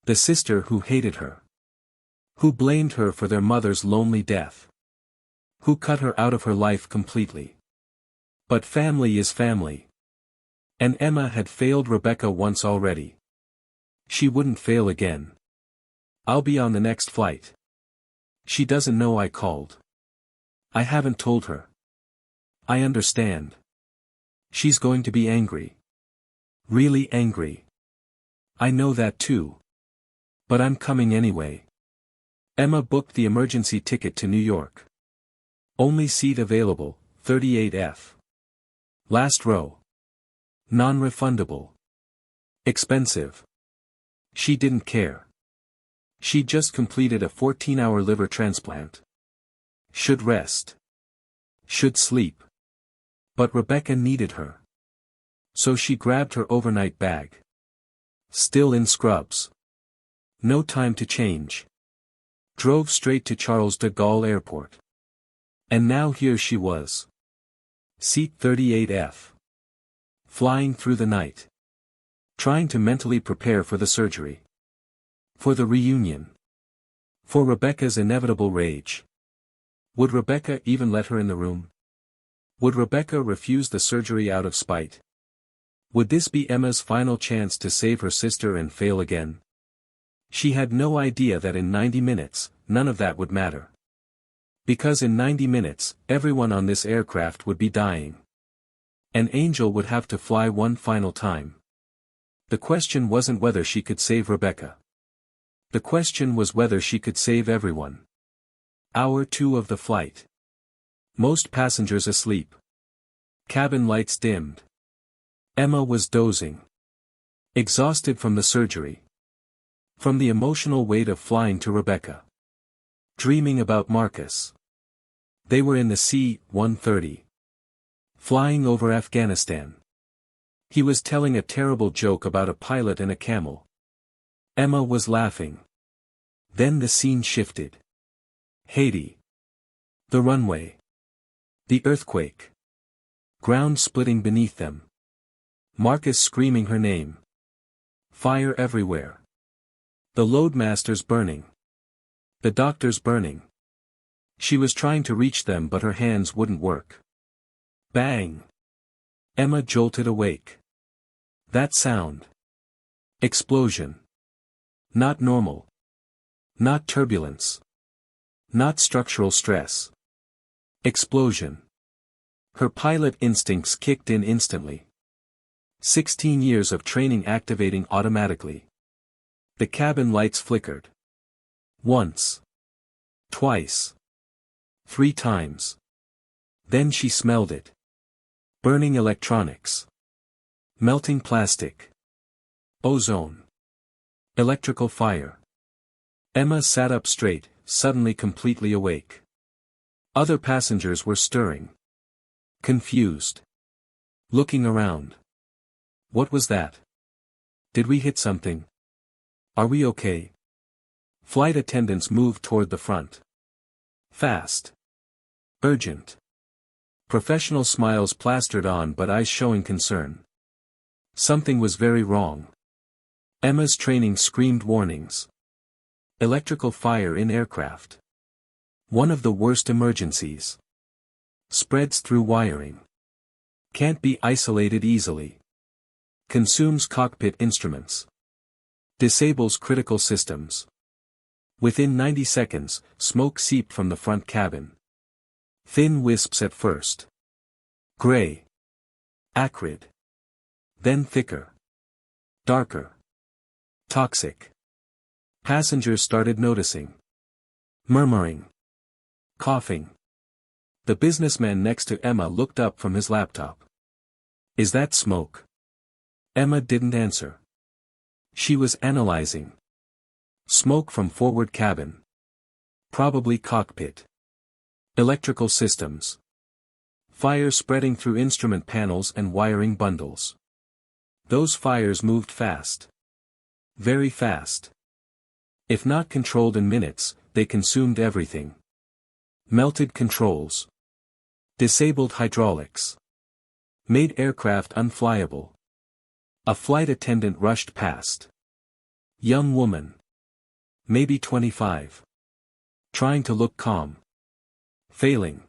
The sister who hated her. Who blamed her for their mother's lonely death. Who cut her out of her life completely. But family is family. And Emma had failed Rebecca once already. She wouldn't fail again. I'll be on the next flight. She doesn't know I called. I haven't told her. I understand. She's going to be angry. Really angry. I know that too. But I'm coming anyway. Emma booked the emergency ticket to New York. Only seat available, 38F. Last row. Non-refundable. Expensive. She didn't care. She just completed a 14-hour liver transplant. Should rest. Should sleep. But Rebecca needed her. So she grabbed her overnight bag. Still in scrubs. No time to change. Drove straight to Charles de Gaulle Airport. And now here she was. Seat 38F. Flying through the night. Trying to mentally prepare for the surgery. For the reunion. For Rebecca's inevitable rage. Would Rebecca even let her in the room? Would Rebecca refuse the surgery out of spite? Would this be Emma's final chance to save her sister and fail again? She had no idea that in 90 minutes, none of that would matter. Because in 90 minutes, everyone on this aircraft would be dying. An angel would have to fly one final time. The question wasn't whether she could save Rebecca. The question was whether she could save everyone. Hour 2 of the flight. Most passengers asleep. Cabin lights dimmed. Emma was dozing. Exhausted from the surgery. From the emotional weight of flying to Rebecca. Dreaming about Marcus. They were in the C-130. Flying over Afghanistan. He was telling a terrible joke about a pilot and a camel. Emma was laughing. Then the scene shifted. Haiti. The runway. The earthquake. Ground splitting beneath them. Marcus screaming her name. Fire everywhere. The loadmasters burning. The doctors burning. She was trying to reach them but her hands wouldn't work. Bang! Emma jolted awake. That sound. Explosion. Not normal. Not turbulence. Not structural stress. Explosion. Her pilot instincts kicked in instantly. 16 years of training activating automatically. The cabin lights flickered. Once. Twice. 3 times. Then she smelled it. Burning electronics. Melting plastic. Ozone. Electrical fire. Emma sat up straight, suddenly completely awake. Other passengers were stirring. Confused. Looking around. What was that? Did we hit something? Are we okay? Flight attendants moved toward the front. Fast. Urgent. Professional smiles plastered on but eyes showing concern. Something was very wrong. Emma's training screamed warnings. Electrical fire in aircraft. One of the worst emergencies. Spreads through wiring. Can't be isolated easily. Consumes cockpit instruments. Disables critical systems. Within 90 seconds, smoke seeped from the front cabin. Thin wisps at first. Gray. Acrid. Then thicker. Darker. Toxic. Passengers started noticing. Murmuring. Coughing. The businessman next to Emma looked up from his laptop. Is that smoke? Emma didn't answer. She was analyzing. Smoke from forward cabin. Probably cockpit. Electrical systems. Fire spreading through instrument panels and wiring bundles. Those fires moved fast. Very fast. If not controlled in minutes, they consumed everything. Melted controls. Disabled hydraulics. Made aircraft unflyable. A flight attendant rushed past. Young woman. Maybe 25. Trying to look calm. Failing.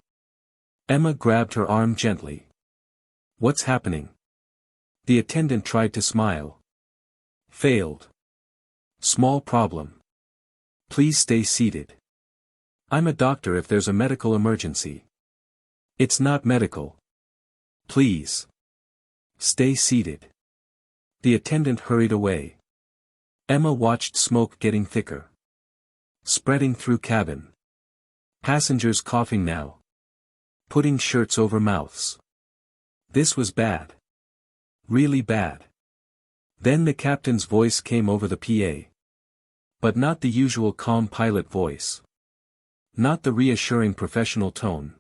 Emma grabbed her arm gently. What's happening? The attendant tried to smile. Failed. Small problem. Please stay seated. I'm a doctor if there's a medical emergency. It's not medical. Please. Stay seated. The attendant hurried away. Emma watched smoke getting thicker. Spreading through cabin. Passengers coughing now. Putting shirts over mouths. This was bad. Really bad. Then the captain's voice came over the PA. But not the usual calm pilot voice. Not the reassuring professional tone.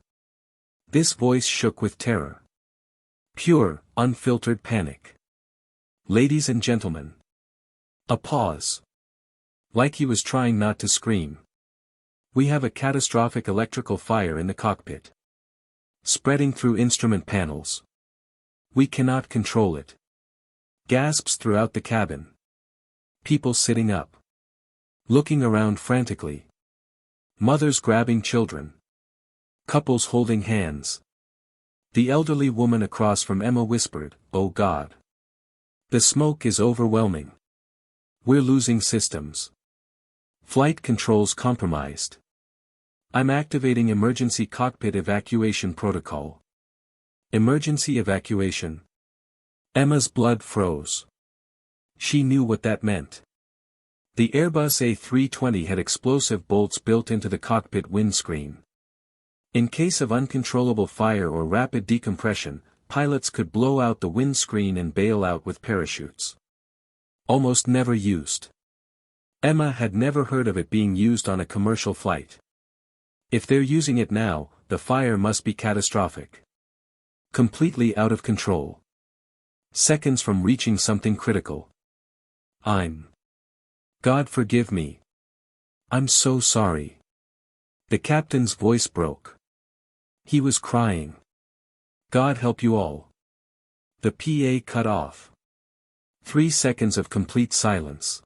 This voice shook with terror. Pure, unfiltered panic. Ladies and gentlemen. A pause. Like he was trying not to scream. We have a catastrophic electrical fire in the cockpit. Spreading through instrument panels. We cannot control it. Gasps throughout the cabin. People sitting up. Looking around frantically. Mothers grabbing children. Couples holding hands. The elderly woman across from Emma whispered, "Oh God. The smoke is overwhelming. We're losing systems. Flight controls compromised. I'm activating emergency cockpit evacuation protocol." Emergency evacuation. Emma's blood froze. She knew what that meant. The Airbus A320 had explosive bolts built into the cockpit windscreen. In case of uncontrollable fire or rapid decompression, pilots could blow out the windscreen and bail out with parachutes. Almost never used. Emma had never heard of it being used on a commercial flight. If they're using it now, the fire must be catastrophic. Completely out of control. Seconds from reaching something critical. God forgive me. I'm so sorry. The captain's voice broke. He was crying. God help you all. The PA cut off. 3 seconds of complete silence.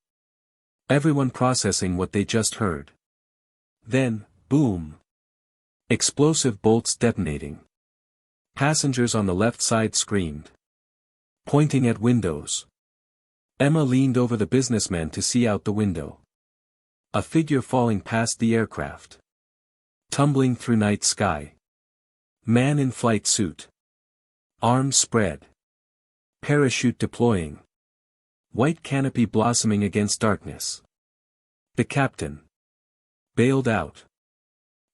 Everyone processing what they just heard. Then, boom. Explosive bolts detonating. Passengers on the left side screamed. Pointing at windows. Emma leaned over the businessman to see out the window. A figure falling past the aircraft. Tumbling through night sky. Man in flight suit. Arms spread. Parachute deploying. White canopy blossoming against darkness. The captain. Bailed out.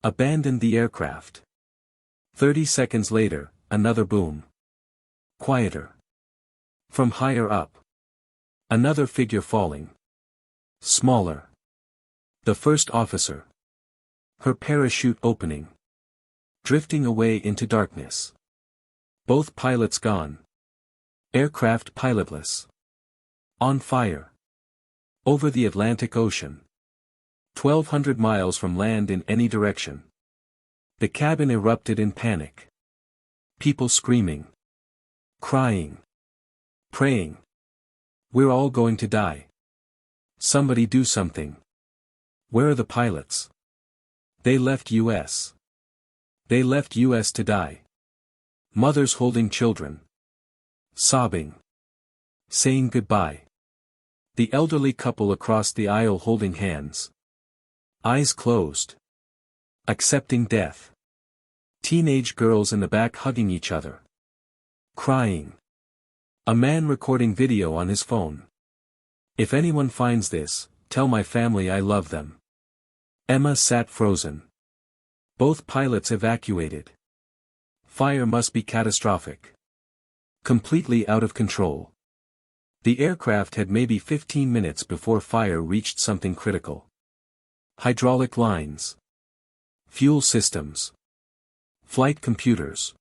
Abandoned the aircraft. 30 seconds later, another boom. Quieter. From higher up. Another figure falling. Smaller. The first officer. Her parachute opening. Drifting away into darkness. Both pilots gone. Aircraft pilotless. On fire. Over the Atlantic Ocean. 1,200 miles from land in any direction. The cabin erupted in panic. People screaming. Crying. Praying. We're all going to die. Somebody do something. Where are the pilots? They left US. They left US to die. Mothers holding children. Sobbing. Saying goodbye. The elderly couple across the aisle holding hands. Eyes closed. Accepting death. Teenage girls in the back hugging each other. Crying. A man recording video on his phone. If anyone finds this, tell my family I love them. Emma sat frozen. Both pilots evacuated. Fire must be catastrophic. Completely out of control. The aircraft had maybe 15 minutes before fire reached something critical. Hydraulic lines. Fuel systems. Flight computers.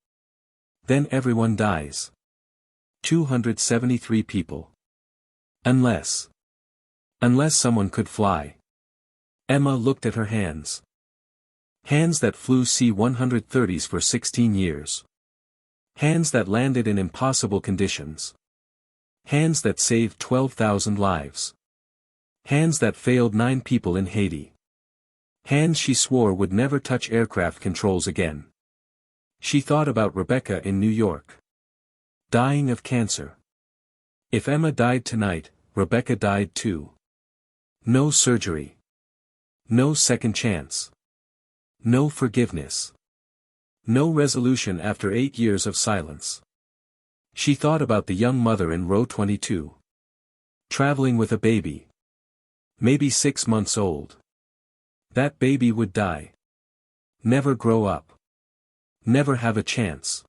Then everyone dies. 273 people. Unless someone could fly. Emma looked at her hands. Hands that flew C-130s for 16 years. Hands that landed in impossible conditions. Hands that saved 12,000 lives. Hands that failed 9 people in Haiti. Hands she swore would never touch aircraft controls again. She thought about Rebecca in New York. Dying of cancer. If Emma died tonight, Rebecca died too. No surgery. No second chance. No forgiveness. No resolution after 8 years of silence. She thought about the young mother in row 22. Traveling with a baby. Maybe 6 months old. That baby would die. Never grow up. Never have a chance.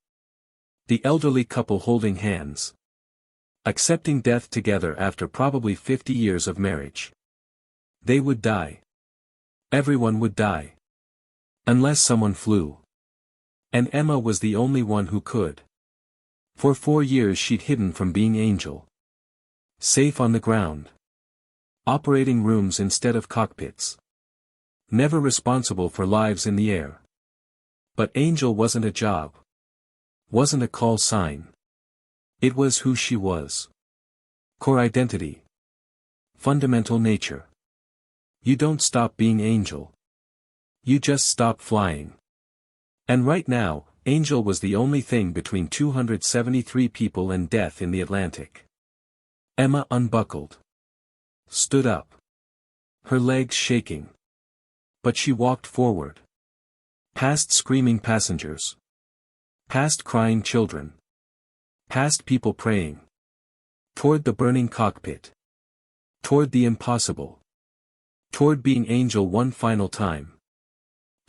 The elderly couple holding hands. Accepting death together after probably 50 years of marriage. They would die. Everyone would die. Unless someone flew. And Emma was the only one who could. For 4 years she'd hidden from being Angel. Safe on the ground. Operating rooms instead of cockpits. Never responsible for lives in the air. But Angel wasn't a job. Wasn't a call sign. It was who she was. Core identity. Fundamental nature. You don't stop being Angel. You just stop flying. And right now, Angel was the only thing between 273 people and death in the Atlantic. Emma unbuckled. Stood up. Her legs shaking. But she walked forward. Past screaming passengers. Past crying children. Past people praying. Toward the burning cockpit. Toward the impossible. Toward being Angel one final time.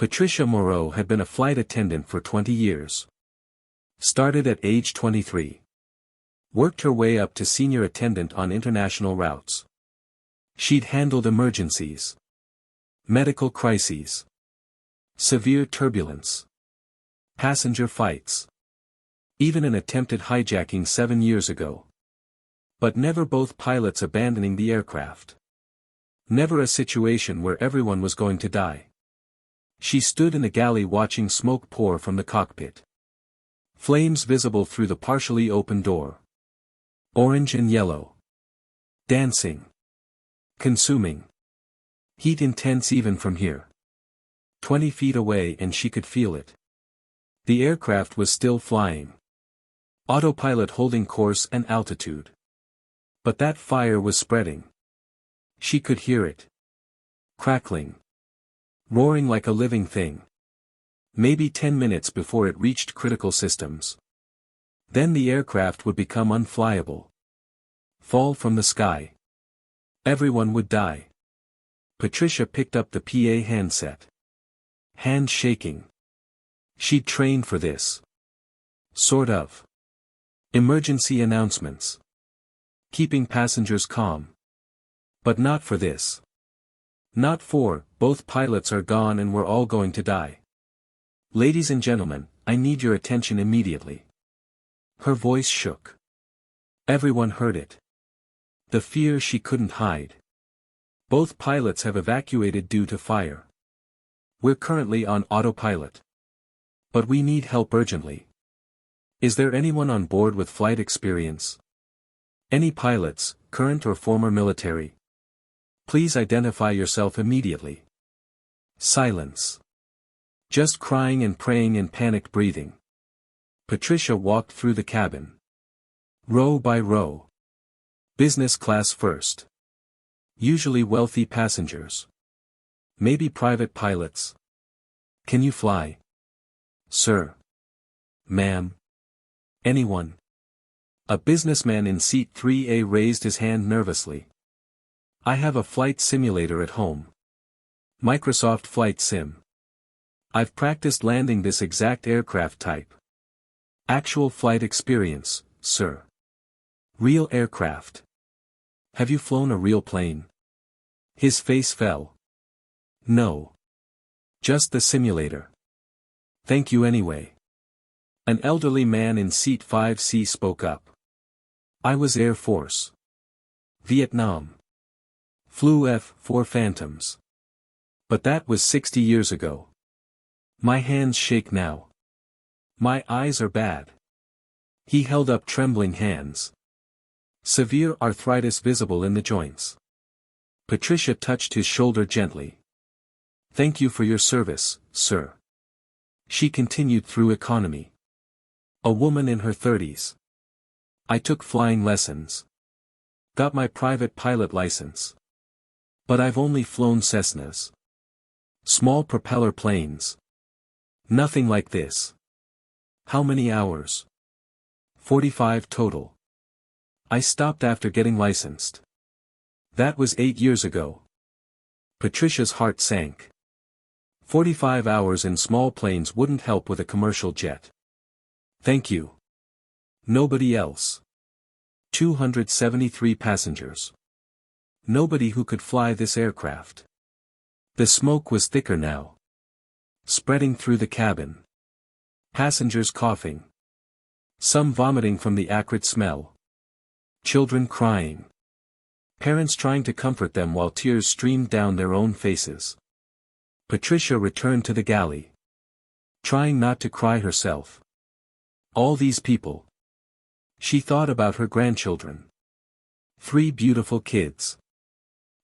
Patricia Moreau had been a flight attendant for 20 years. Started at age 23. Worked her way up to senior attendant on international routes. She'd handled emergencies, medical crises, severe turbulence, passenger fights, even an attempted hijacking 7 years ago. But never both pilots abandoning the aircraft. Never a situation where everyone was going to die. She stood in the galley watching smoke pour from the cockpit. Flames visible through the partially open door. Orange and yellow. Dancing. Consuming. Heat intense even from here. 20 feet away and she could feel it. The aircraft was still flying. Autopilot holding course and altitude. But that fire was spreading. She could hear it. Crackling. Roaring like a living thing. Maybe 10 minutes before it reached critical systems. Then the aircraft would become unflyable. Fall from the sky. Everyone would die. Patricia picked up the PA handset. Hand shaking. She'd trained for this. Sort of. Emergency announcements. Keeping passengers calm. But not for this. Not for, both pilots are gone and we're all going to die. Ladies and gentlemen, I need your attention immediately. Her voice shook. Everyone heard it. The fear she couldn't hide. Both pilots have evacuated due to fire. We're currently on autopilot. But we need help urgently. Is there anyone on board with flight experience? Any pilots, current or former military? Please identify yourself immediately. Silence. Just crying and praying and panicked breathing. Patricia walked through the cabin. Row by row. Business class first. Usually wealthy passengers. Maybe private pilots. Can you fly? Sir. Ma'am. Anyone? A businessman in seat 3A raised his hand nervously. I have a flight simulator at home. Microsoft Flight Sim. I've practiced landing this exact aircraft type. Actual flight experience, sir. Real aircraft. Have you flown a real plane? His face fell. No. Just the simulator. Thank you anyway. An elderly man in seat 5C spoke up. I was Air Force. Vietnam. Flew F-4 Phantoms. But that was 60 years ago. My hands shake now. My eyes are bad. He held up trembling hands. Severe arthritis visible in the joints. Patricia touched his shoulder gently. Thank you for your service, sir. She continued through economy. A woman in her 30s. I took flying lessons. Got my private pilot license. But I've only flown Cessnas. Small propeller planes. Nothing like this. How many hours? 45 total. I stopped after getting licensed. That was 8 years ago. Patricia's heart sank. 45 hours in small planes wouldn't help with a commercial jet. Thank you. Nobody else. 273 passengers. Nobody who could fly this aircraft. The smoke was thicker now. Spreading through the cabin. Passengers coughing. Some vomiting from the acrid smell. Children crying. Parents trying to comfort them while tears streamed down their own faces. Patricia returned to the galley. Trying not to cry herself. All these people. She thought about her grandchildren. 3 beautiful kids.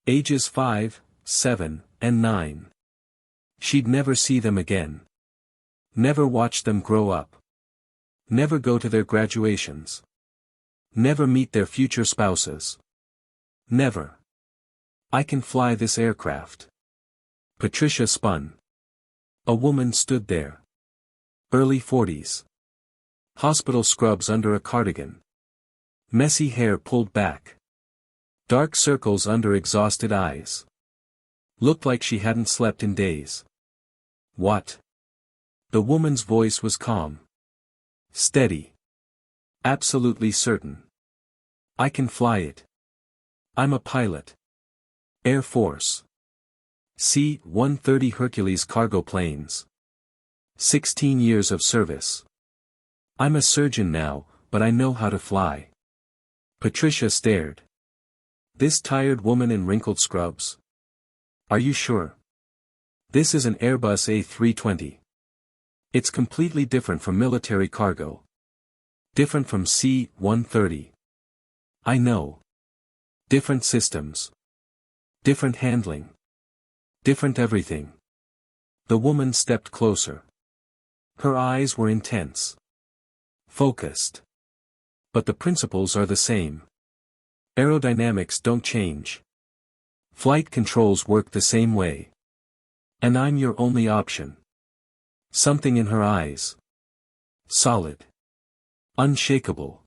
Ages 5, 7, and 9. She'd never see them again. Never watch them grow up. Never go to their graduations. Never meet their future spouses. Never. I can fly this aircraft. Patricia spun. A woman stood there. Early 40s. Hospital scrubs under a cardigan. Messy hair pulled back. Dark circles under exhausted eyes. Looked like she hadn't slept in days. What? The woman's voice was calm. Steady. Absolutely certain. I can fly it. I'm a pilot. Air Force. C-130 Hercules cargo planes. 16 years of service. I'm a surgeon now, but I know how to fly. Patricia stared. This tired woman in wrinkled scrubs? Are you sure? This is an Airbus A320. It's completely different from military cargo. Different from C-130. I know. Different systems. Different handling. Different everything. The woman stepped closer. Her eyes were intense. Focused. But the principles are the same. Aerodynamics don't change. Flight controls work the same way. And I'm your only option. Something in her eyes. Solid. Unshakable.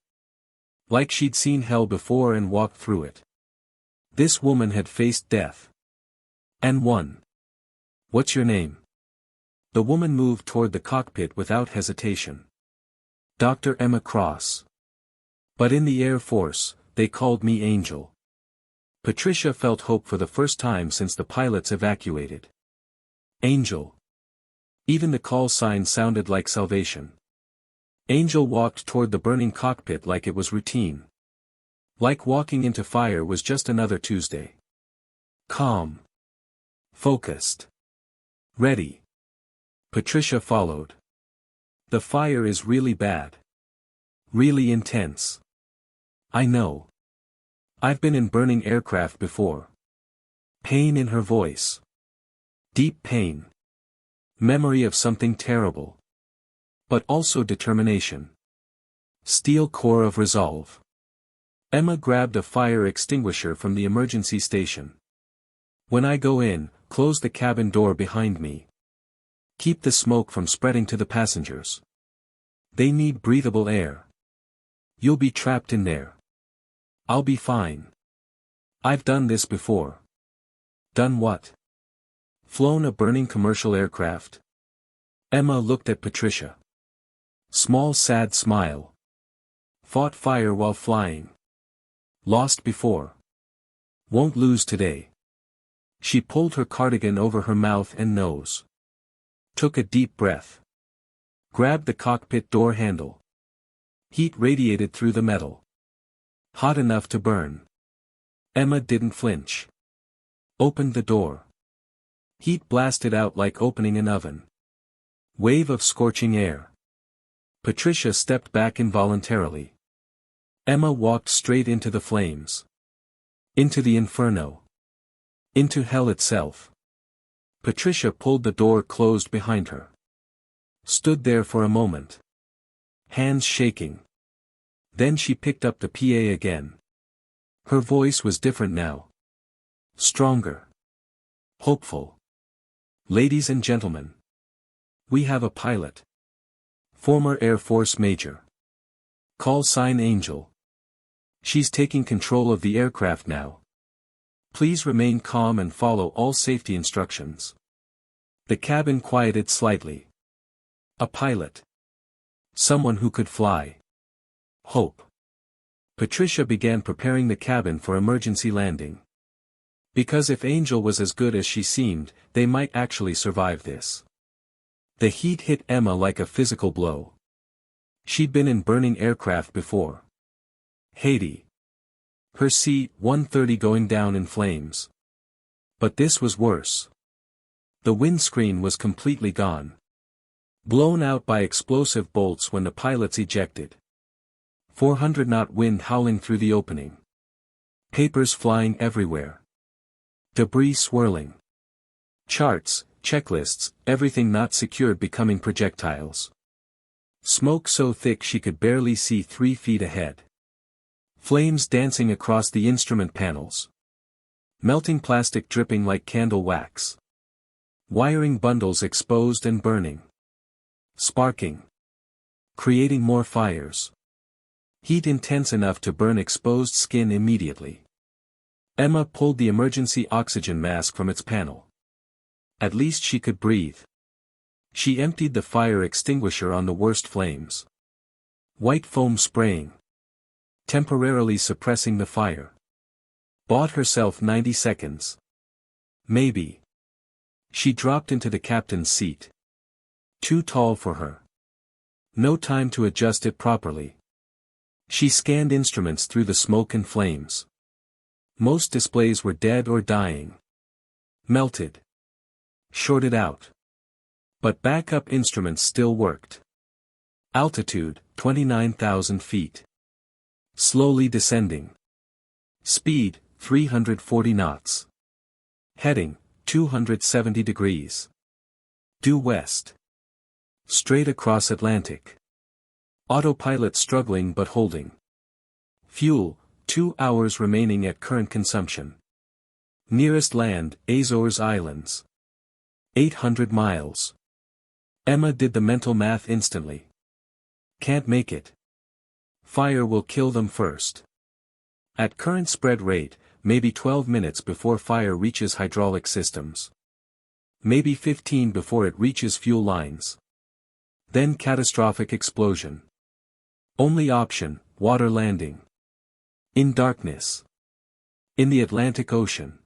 Like she'd seen hell before and walked through it. This woman had faced death. And won. What's your name? The woman moved toward the cockpit without hesitation. Dr. Emma Cross. But in the Air Force, they called me Angel. Patricia felt hope for the first time since the pilots evacuated. Angel. Even the call sign sounded like salvation. Angel walked toward the burning cockpit like it was routine. Like walking into fire was just another Tuesday. Calm. Focused. Ready. Patricia followed. The fire is really bad. Really intense. I know. I've been in burning aircraft before. Pain in her voice. Deep pain. Memory of something terrible. But also determination. Steel core of resolve. Emma grabbed a fire extinguisher from the emergency station. When I go in, close the cabin door behind me. Keep the smoke from spreading to the passengers. They need breathable air. You'll be trapped in there. I'll be fine. I've done this before. Done what? Flown a burning commercial aircraft? Emma looked at Patricia. Small sad smile. Fought fire while flying. Lost before. Won't lose today. She pulled her cardigan over her mouth and nose. Took a deep breath. Grabbed the cockpit door handle. Heat radiated through the metal. Hot enough to burn. Emma didn't flinch. Opened the door. Heat blasted out like opening an oven. Wave of scorching air. Patricia stepped back involuntarily. Emma walked straight into the flames. Into the inferno. Into hell itself. Patricia pulled the door closed behind her. Stood there for a moment. Hands shaking. Then she picked up the PA again. Her voice was different now. Stronger. Hopeful. Ladies and gentlemen. We have a pilot. Former Air Force Major. Call sign Angel. She's taking control of the aircraft now. Please remain calm and follow all safety instructions. The cabin quieted slightly. A pilot. Someone who could fly. Hope. Patricia began preparing the cabin for emergency landing. Because if Angel was as good as she seemed, they might actually survive this. The heat hit Emma like a physical blow. She'd been in burning aircraft before. Haiti. Her C-130 going down in flames. But this was worse. The windscreen was completely gone. Blown out by explosive bolts when the pilots ejected. 400-knot wind howling through the opening. Papers flying everywhere. Debris swirling. Charts, checklists, everything not secured becoming projectiles. Smoke so thick she could barely see 3 feet ahead. Flames dancing across the instrument panels. Melting plastic dripping like candle wax. Wiring bundles exposed and burning. Sparking. Creating more fires. Heat intense enough to burn exposed skin immediately. Emma pulled the emergency oxygen mask from its panel. At least she could breathe. She emptied the fire extinguisher on the worst flames. White foam spraying. Temporarily suppressing the fire. Bought herself 90 seconds. Maybe. She dropped into the captain's seat. Too tall for her. No time to adjust it properly. She scanned instruments through the smoke and flames. Most displays were dead or dying. Melted. Shorted out. But backup instruments still worked. Altitude, 29,000 feet. Slowly descending. Speed, 340 knots. Heading, 270 degrees. Due west. Straight across Atlantic. Autopilot struggling but holding. Fuel, 2 hours remaining at current consumption. Nearest land, Azores Islands. 800 miles. Emma did the mental math instantly. Can't make it. Fire will kill them first. At current spread rate, maybe 12 minutes before fire reaches hydraulic systems. Maybe 15 before it reaches fuel lines. Then catastrophic explosion. Only option, water landing. In darkness. In the Atlantic Ocean.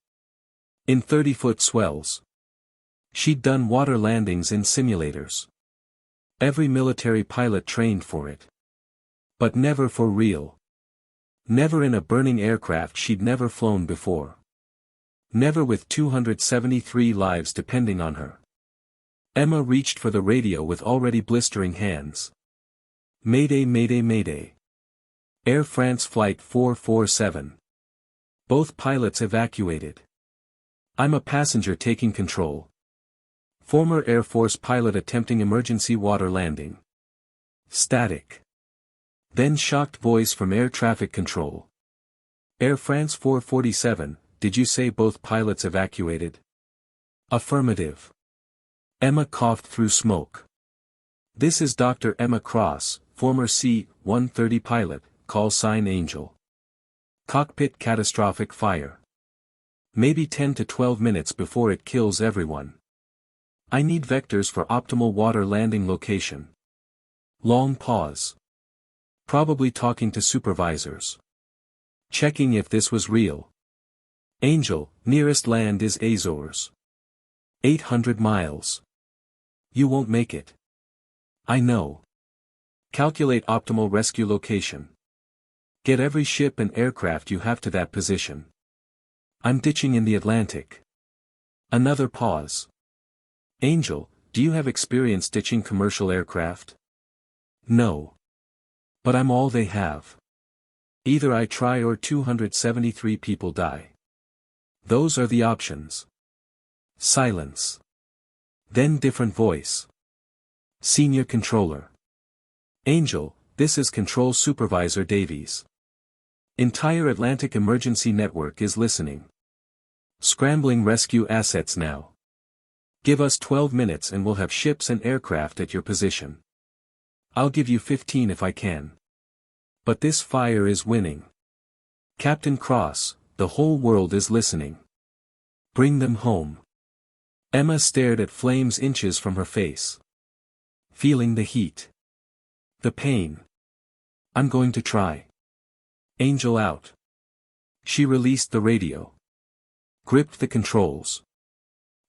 In 30-foot swells. She'd done water landings in simulators. Every military pilot trained for it. But never for real. Never in a burning aircraft she'd never flown before. Never with 273 lives depending on her. Emma reached for the radio with already blistering hands. Mayday, mayday, mayday. Air France Flight 447. Both pilots evacuated. I'm a passenger taking control. Former Air Force pilot attempting emergency water landing. Static. Then shocked voice from air traffic control. Air France 447, did you say both pilots evacuated? Affirmative. Emma coughed through smoke. This is Dr. Emma Cross, former C-130 pilot, call sign Angel. Cockpit catastrophic fire. Maybe 10 to 12 minutes before it kills everyone. I need vectors for optimal water landing location. Long pause. Probably talking to supervisors. Checking if this was real. Angel, nearest land is Azores. 800 miles. You won't make it. I know. Calculate optimal rescue location. Get every ship and aircraft you have to that position. I'm ditching in the Atlantic. Another pause. Angel, do you have experience ditching commercial aircraft? No. But I'm all they have. Either I try or 273 people die. Those are the options. Silence. Then different voice. Senior Controller. Angel, this is Control Supervisor Davies. Entire Atlantic Emergency Network is listening. Scrambling rescue assets now. Give us 12 minutes and we'll have ships and aircraft at your position. I'll give you 15 if I can. But this fire is winning. Captain Cross, the whole world is listening. Bring them home. Emma stared at flames inches from her face. Feeling the heat. The pain. I'm going to try. Angel out. She released the radio. Gripped the controls.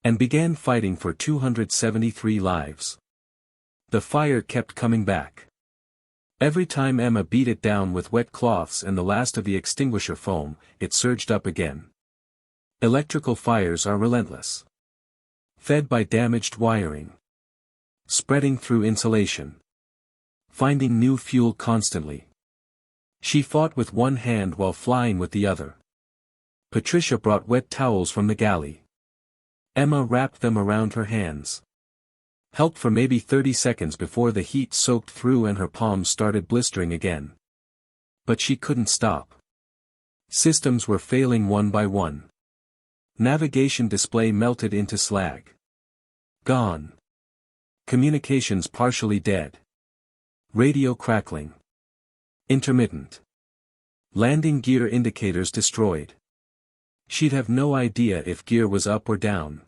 And began fighting for 273 lives. The fire kept coming back. Every time Emma beat it down with wet cloths and the last of the extinguisher foam, it surged up again. Electrical fires are relentless. Fed by damaged wiring. Spreading through insulation. Finding new fuel constantly. She fought with one hand while flying with the other. Patricia brought wet towels from the galley. Emma wrapped them around her hands. Helped for maybe 30 seconds before the heat soaked through and her palms started blistering again. But she couldn't stop. Systems were failing one by one. Navigation display melted into slag. Gone. Communications partially dead. Radio crackling. Intermittent. Landing gear indicators destroyed. She'd have no idea if gear was up or down.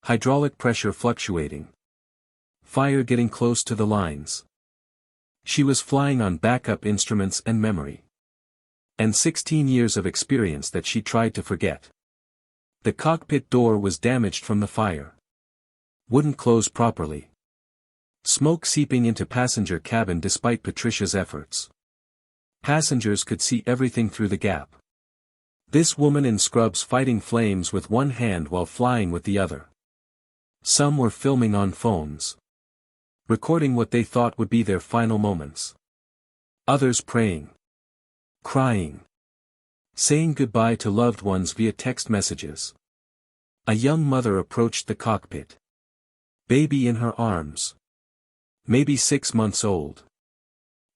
Hydraulic pressure fluctuating. Fire getting close to the lines. She was flying on backup instruments and memory. And 16 years of experience that she tried to forget. The cockpit door was damaged from the fire. Wouldn't close properly. Smoke seeping into passenger cabin despite Patricia's efforts. Passengers could see everything through the gap. This woman in scrubs fighting flames with one hand while flying with the other. Some were filming on phones. Recording what they thought would be their final moments. Others praying. Crying. Saying goodbye to loved ones via text messages. A young mother approached the cockpit. Baby in her arms. Maybe 6 months old.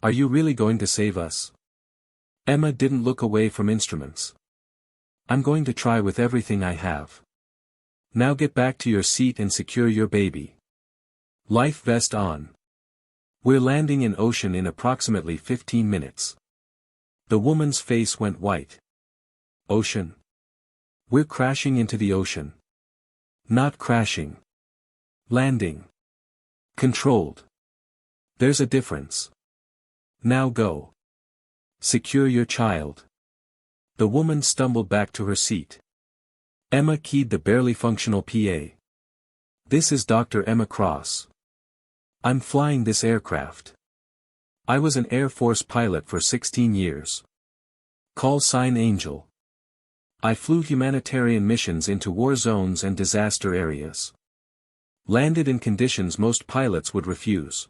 Are you really going to save us? Emma didn't look away from instruments. I'm going to try with everything I have. Now get back to your seat and secure your baby. Life vest on. We're landing in ocean in approximately 15 minutes. The woman's face went white. Ocean? We're crashing into the ocean. Not crashing. Landing. Controlled. There's a difference. Now go. Secure your child. The woman stumbled back to her seat. Emma keyed the barely functional PA. This is Dr. Emma Cross. I'm flying this aircraft. I was an Air Force pilot for 16 years. Call sign Angel. I flew humanitarian missions into war zones and disaster areas. Landed in conditions most pilots would refuse.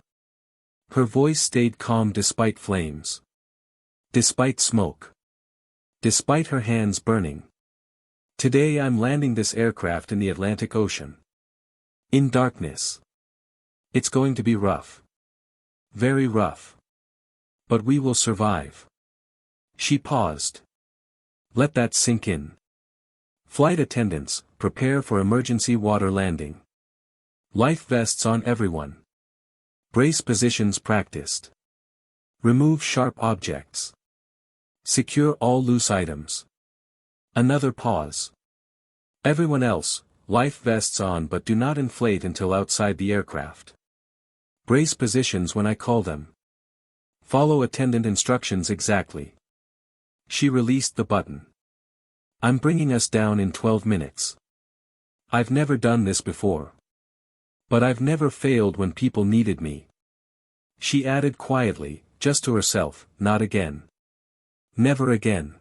Her voice stayed calm despite flames. Despite smoke. Despite her hands burning. Today I'm landing this aircraft in the Atlantic Ocean. In darkness. It's going to be rough. Very rough. But we will survive. She paused. Let that sink in. Flight attendants, prepare for emergency water landing. Life vests on everyone. Brace positions practiced. Remove sharp objects. Secure all loose items. Another pause. Everyone else, life vests on but do not inflate until outside the aircraft. Brace positions when I call them. Follow attendant instructions exactly. She released the button. I'm bringing us down in 12 minutes. I've never done this before. But I've never failed when people needed me. She added quietly, just to herself, not again. Never again.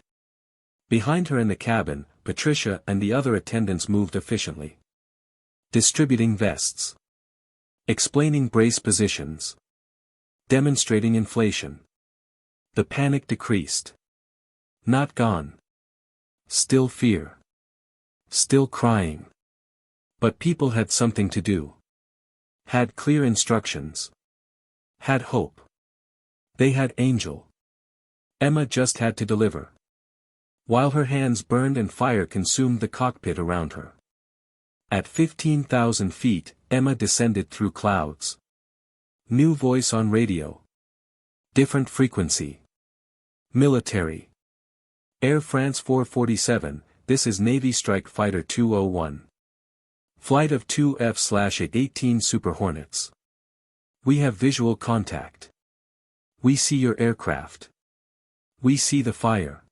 Behind her in the cabin, Patricia and the other attendants moved efficiently. Distributing vests. Explaining brace positions. Demonstrating inflation. The panic decreased. Not gone. Still fear. Still crying. But people had something to do. Had clear instructions. Had hope. They had Angel. Emma just had to deliver. While her hands burned and fire consumed the cockpit around her. At 15,000 feet, Emma descended through clouds. New voice on radio. Different frequency. Military. Air France 447, this is Navy Strike Fighter 201. Flight of 2 F/A-18 Super Hornets. We have visual contact. We see your aircraft. We see the fire.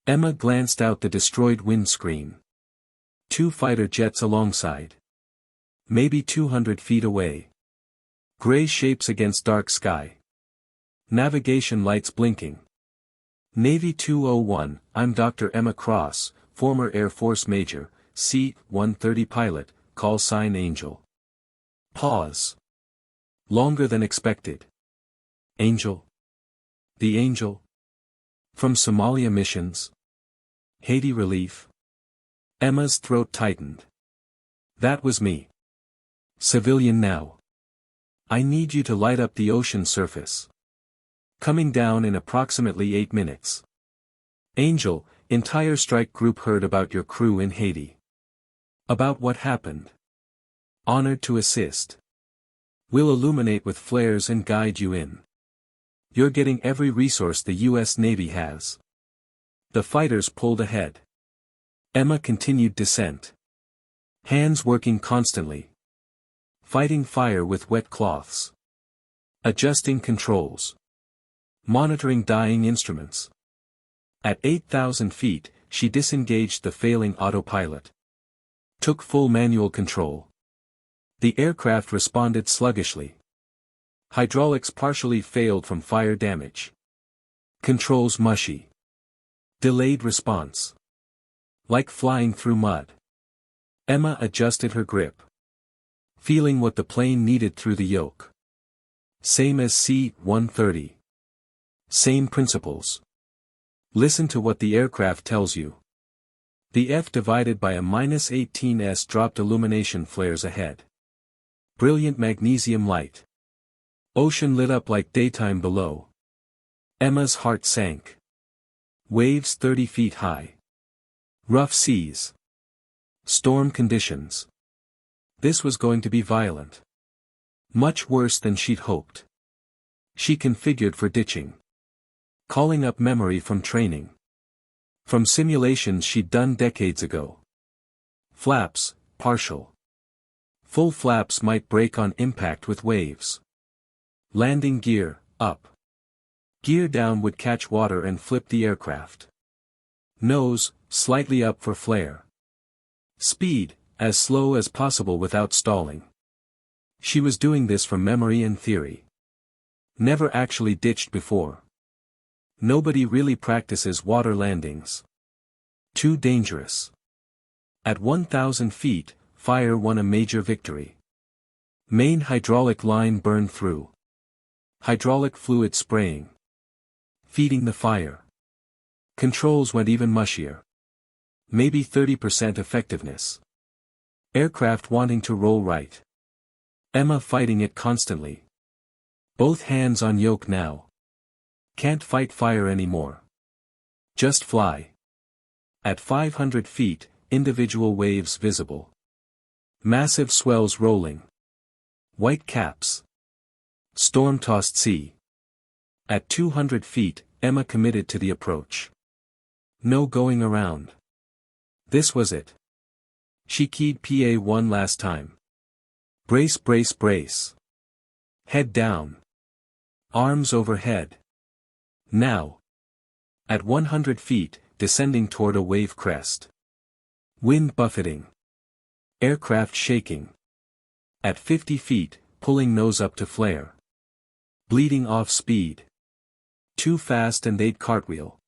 Emma glanced out the destroyed windscreen. 2 fighter jets alongside. Maybe 200 feet away. Gray shapes against dark sky. Navigation lights blinking. Navy 201, I'm Dr. Emma Cross, former Air Force Major, C-130 pilot, call sign Angel. Pause. Longer than expected. Angel? The Angel? From Somalia missions? Haiti relief? Emma's throat tightened. That was me. Civilian now. I need you to light up the ocean surface. Coming down in approximately 8 minutes. Angel, entire strike group heard about your crew in Haiti. About what happened. Honored to assist. We'll illuminate with flares and guide you in. You're getting every resource the U.S. Navy has. The fighters pulled ahead. Emma continued descent. Hands working constantly. Fighting fire with wet cloths. Adjusting controls. Monitoring dying instruments. At 8,000 feet, she disengaged the failing autopilot. Took full manual control. The aircraft responded sluggishly. Hydraulics partially failed from fire damage. Controls mushy. Delayed response. Like flying through mud. Emma adjusted her grip. Feeling what the plane needed through the yoke. Same as C-130. Same principles. Listen to what the aircraft tells you. The F divided by a -18s dropped illumination flares ahead. Brilliant magnesium light. Ocean lit up like daytime below. Emma's heart sank. Waves 30 feet high. Rough seas. Storm conditions. This was going to be violent. Much worse than she'd hoped. She configured for ditching. Calling up memory from training. From simulations she'd done decades ago. Flaps, partial. Full flaps might break on impact with waves. Landing gear, up. Gear down would catch water and flip the aircraft. Nose, slightly up for flare. Speed, as slow as possible without stalling. She was doing this from memory and theory. Never actually ditched before. Nobody really practices water landings. Too dangerous. At 1,000 feet, fire won a major victory. Main hydraulic line burned through. Hydraulic fluid spraying. Feeding the fire. Controls went even mushier. Maybe 30% effectiveness. Aircraft wanting to roll right. Emma fighting it constantly. Both hands on yoke now. Can't fight fire anymore. Just fly. At 500 feet, individual waves visible. Massive swells rolling. White caps. Storm-tossed sea. At 200 feet, Emma committed to the approach. No going around. This was it. She keyed PA1 last time. Brace, brace, brace. Head down. Arms overhead. Now. At 100 feet, descending toward a wave crest. Wind buffeting. Aircraft shaking. At 50 feet, pulling nose up to flare. Bleeding off speed. Too fast and they'd cartwheel.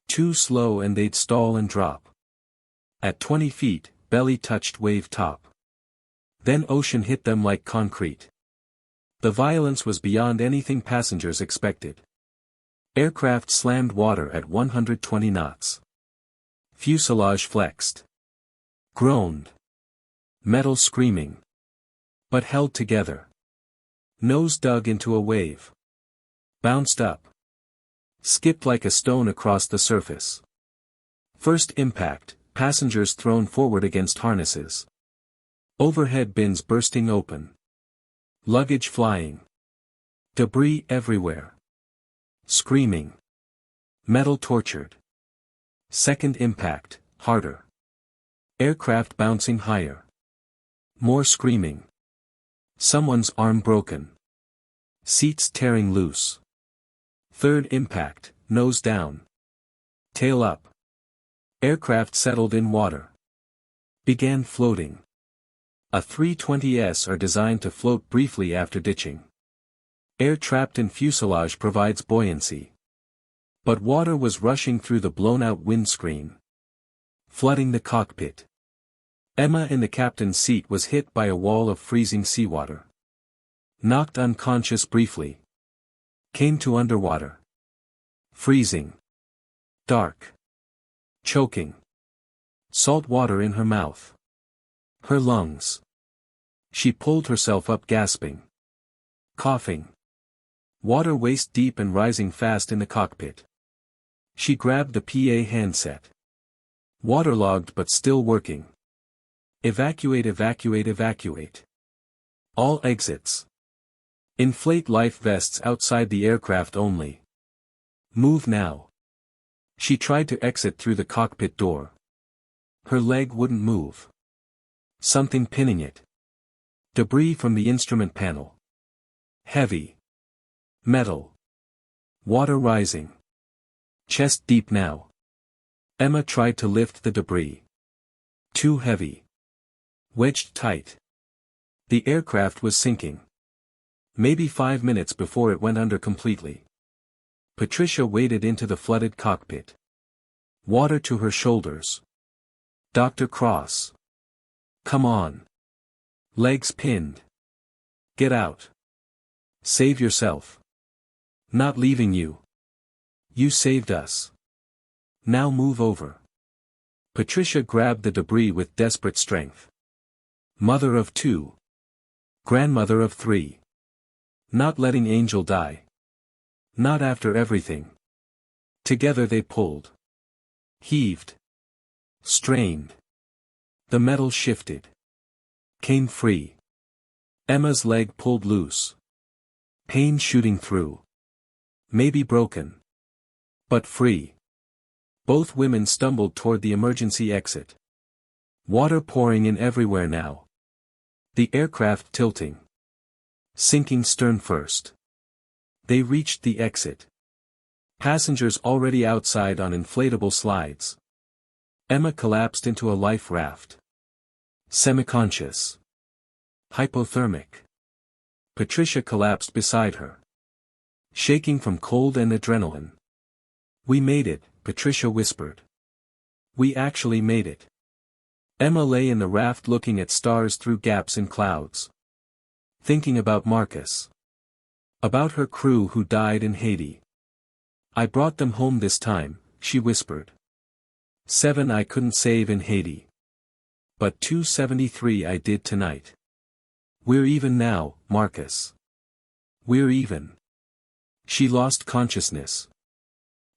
Too slow and they'd stall and drop. At 20 feet, belly touched wave top. Then ocean hit them like concrete. The violence was beyond anything passengers expected. Aircraft slammed water at 120 knots. Fuselage flexed. Groaned. Metal screaming. But held together. Nose dug into a wave. Bounced up. Skipped like a stone across the surface. First impact, passengers thrown forward against harnesses. Overhead bins bursting open. Luggage flying. Debris everywhere. Screaming. Metal tortured. Second impact, harder. Aircraft bouncing higher. More screaming. Someone's arm broken. Seats tearing loose. Third impact, nose down. Tail up. Aircraft settled in water. Began floating. A320s are designed to float briefly after ditching. Air trapped in fuselage provides buoyancy. But water was rushing through the blown-out windscreen. Flooding the cockpit. Emma in the captain's seat was hit by a wall of freezing seawater. Knocked unconscious briefly. Came to underwater. Freezing. Dark. Choking. Salt water in her mouth. Her lungs. She pulled herself up gasping. Coughing. Water waist deep and rising fast in the cockpit. She grabbed the PA handset. Waterlogged but still working. Evacuate, evacuate, evacuate. All exits. Inflate life vests outside the aircraft only. Move now. She tried to exit through the cockpit door. Her leg wouldn't move. Something pinning it. Debris from the instrument panel. Heavy. Metal. Water rising. Chest deep now. Emma tried to lift the debris. Too heavy. Wedged tight. The aircraft was sinking. Maybe 5 minutes before it went under completely. Patricia waded into the flooded cockpit. Water to her shoulders. Dr. Cross. Come on. Legs pinned. Get out. Save yourself. Not leaving you. You saved us. Now move over. Patricia grabbed the debris with desperate strength. Mother of 2. Grandmother of 3. Not letting Angel die. Not after everything. Together they pulled. Heaved. Strained. The metal shifted. Came free. Emma's leg pulled loose. Pain shooting through. Maybe broken. But free. Both women stumbled toward the emergency exit. Water pouring in everywhere now. The aircraft tilting. Sinking stern first. They reached the exit. Passengers already outside on inflatable slides. Emma collapsed into a life raft. Semi-conscious. Hypothermic. Patricia collapsed beside her. Shaking from cold and adrenaline. We made it, Patricia whispered. We actually made it. Emma lay in the raft looking at stars through gaps in clouds. Thinking about Marcus. About her crew who died in Haiti. I brought them home this time, she whispered. 7 I couldn't save in Haiti. But 273 I did tonight. We're even now, Marcus. We're even. She lost consciousness.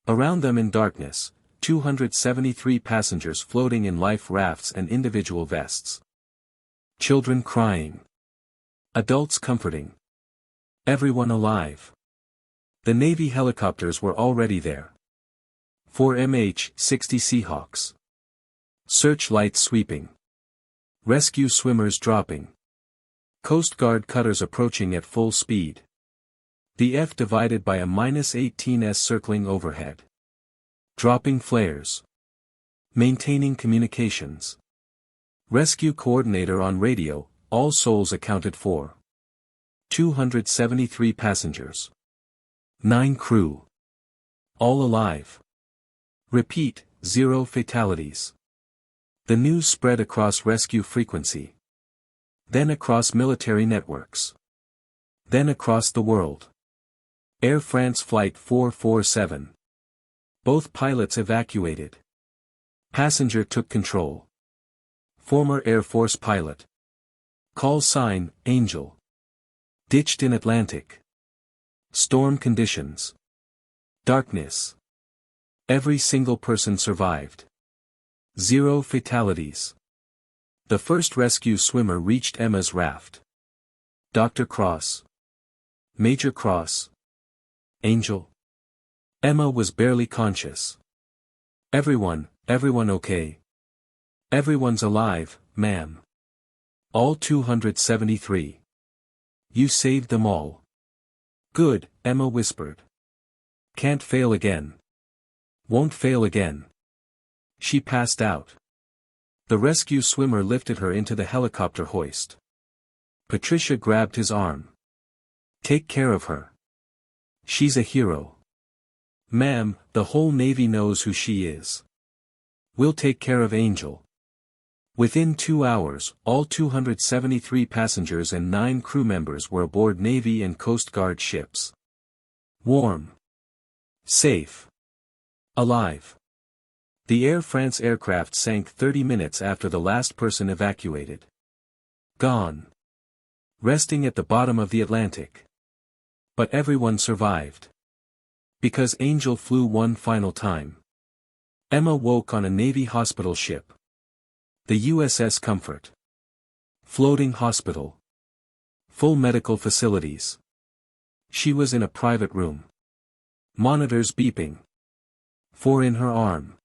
Around them in darkness, 273 passengers floating in life rafts and individual vests. Children crying. Adults comforting. Everyone alive. The Navy helicopters were already there. 4 MH-60 Seahawks. Searchlights sweeping. Rescue swimmers dropping. Coast Guard cutters approaching at full speed. The F divided by a -18s circling overhead. Dropping flares. Maintaining communications. Rescue coordinator on radio, all souls accounted for. 273 passengers. 9 crew. All alive. Repeat, 0 fatalities. The news spread across rescue frequency. Then across military networks. Then across the world. Air France Flight 447. Both pilots evacuated. Passenger took control. Former Air Force pilot. Call sign, Angel. Ditched in Atlantic. Storm conditions. Darkness. Every single person survived. 0 fatalities. The first rescue swimmer reached Emma's raft. Dr. Cross. Major Cross. Angel. Emma was barely conscious. Everyone okay? Everyone's alive, ma'am. All 273. You saved them all. Good, Emma whispered. Can't fail again. Won't fail again. She passed out. The rescue swimmer lifted her into the helicopter hoist. Patricia grabbed his arm. Take care of her. She's a hero. Ma'am, the whole Navy knows who she is. We'll take care of Angel. Within 2 hours, all 273 passengers and 9 crew members were aboard Navy and Coast Guard ships. Warm. Safe. Alive. The Air France aircraft sank 30 minutes after the last person evacuated. Gone. Resting at the bottom of the Atlantic. But everyone survived. Because Angel flew one final time. Emma woke on a Navy hospital ship. The USS Comfort. Floating hospital. Full medical facilities. She was in a private room. Monitors beeping. 4 in her arm.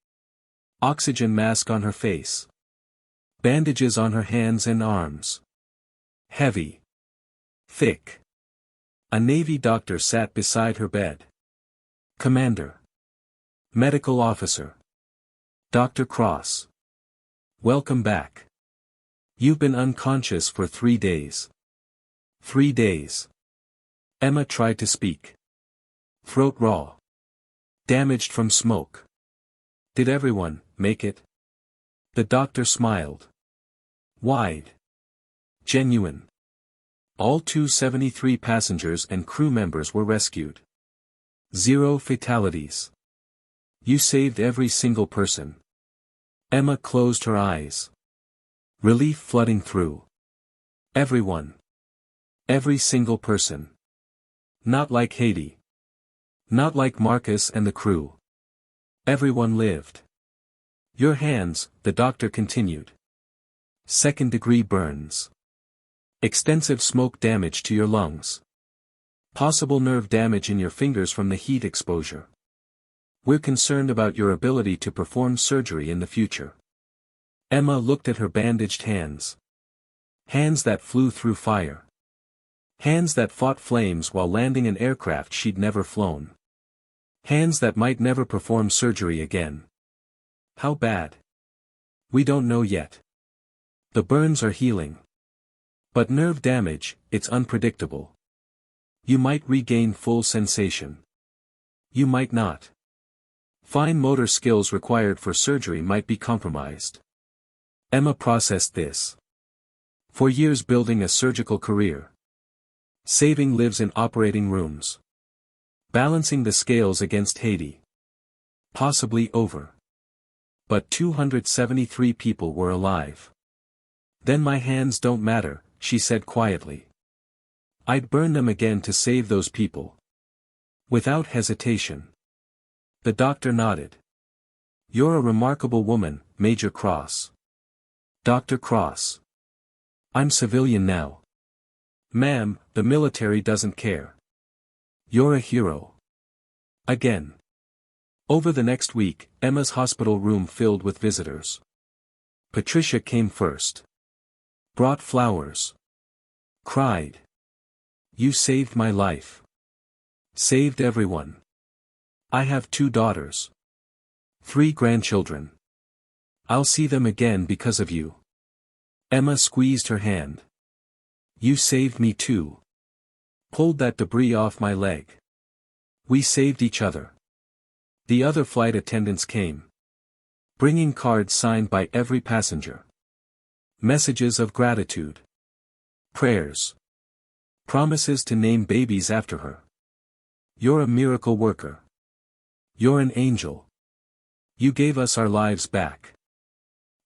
Oxygen mask on her face. Bandages on her hands and arms. Heavy. Thick. A Navy doctor sat beside her bed. Commander. Medical officer. Dr. Cross. Welcome back. You've been unconscious for 3 days. 3 days. Emma tried to speak. Throat raw. Damaged from smoke. Did everyone make it? The doctor smiled. Wide. Genuine. All 273 passengers and crew members were rescued. 0 fatalities. You saved every single person. Emma closed her eyes. Relief flooding through. Everyone. Every single person. Not like Haiti. Not like Marcus and the crew. Everyone lived. Your hands, the doctor continued. 2nd-degree burns. Extensive smoke damage to your lungs. Possible nerve damage in your fingers from the heat exposure. We're concerned about your ability to perform surgery in the future. Emma looked at her bandaged hands. Hands that flew through fire. Hands that fought flames while landing an aircraft she'd never flown. Hands that might never perform surgery again. How bad? We don't know yet. The burns are healing. But nerve damage, it's unpredictable. You might regain full sensation. You might not. Fine motor skills required for surgery might be compromised. Emma processed this. For years building a surgical career. Saving lives in operating rooms. Balancing the scales against Haiti. Possibly over. But 273 people were alive. Then my hands don't matter, she said quietly. I'd burn them again to save those people. Without hesitation. The doctor nodded. You're a remarkable woman, Major Cross. Dr. Cross. I'm civilian now. Ma'am, the military doesn't care. You're a hero. Again. Over the next week, Emma's hospital room filled with visitors. Patricia came first. Brought flowers. Cried. You saved my life. Saved everyone. I have 2 daughters. 3 grandchildren. I'll see them again because of you. Emma squeezed her hand. You saved me too. Pulled that debris off my leg. We saved each other. The other flight attendants came. Bringing cards signed by every passenger. Messages of gratitude. Prayers. Promises to name babies after her. You're a miracle worker. You're an angel. You gave us our lives back.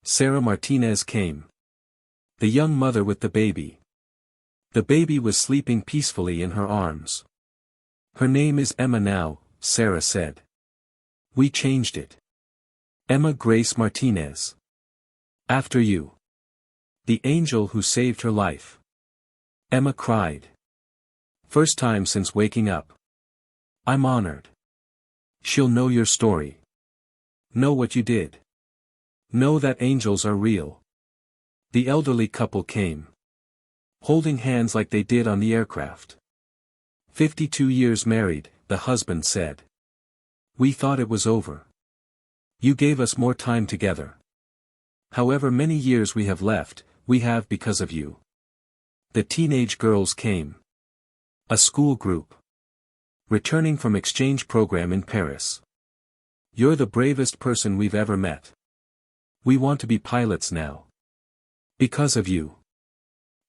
Sarah Martinez came. The young mother with the baby. The baby was sleeping peacefully in her arms. Her name is Emma now, Sarah said. We changed it. Emma Grace Martinez. After you. The angel who saved her life. Emma cried. First time since waking up. I'm honored. She'll know your story. Know what you did. Know that angels are real. The elderly couple came. Holding hands like they did on the aircraft. 52 years married, the husband said. We thought it was over. You gave us more time together. However many years we have left, we have because of you. The teenage girls came. A school group. Returning from exchange program in Paris. You're the bravest person we've ever met. We want to be pilots now. Because of you.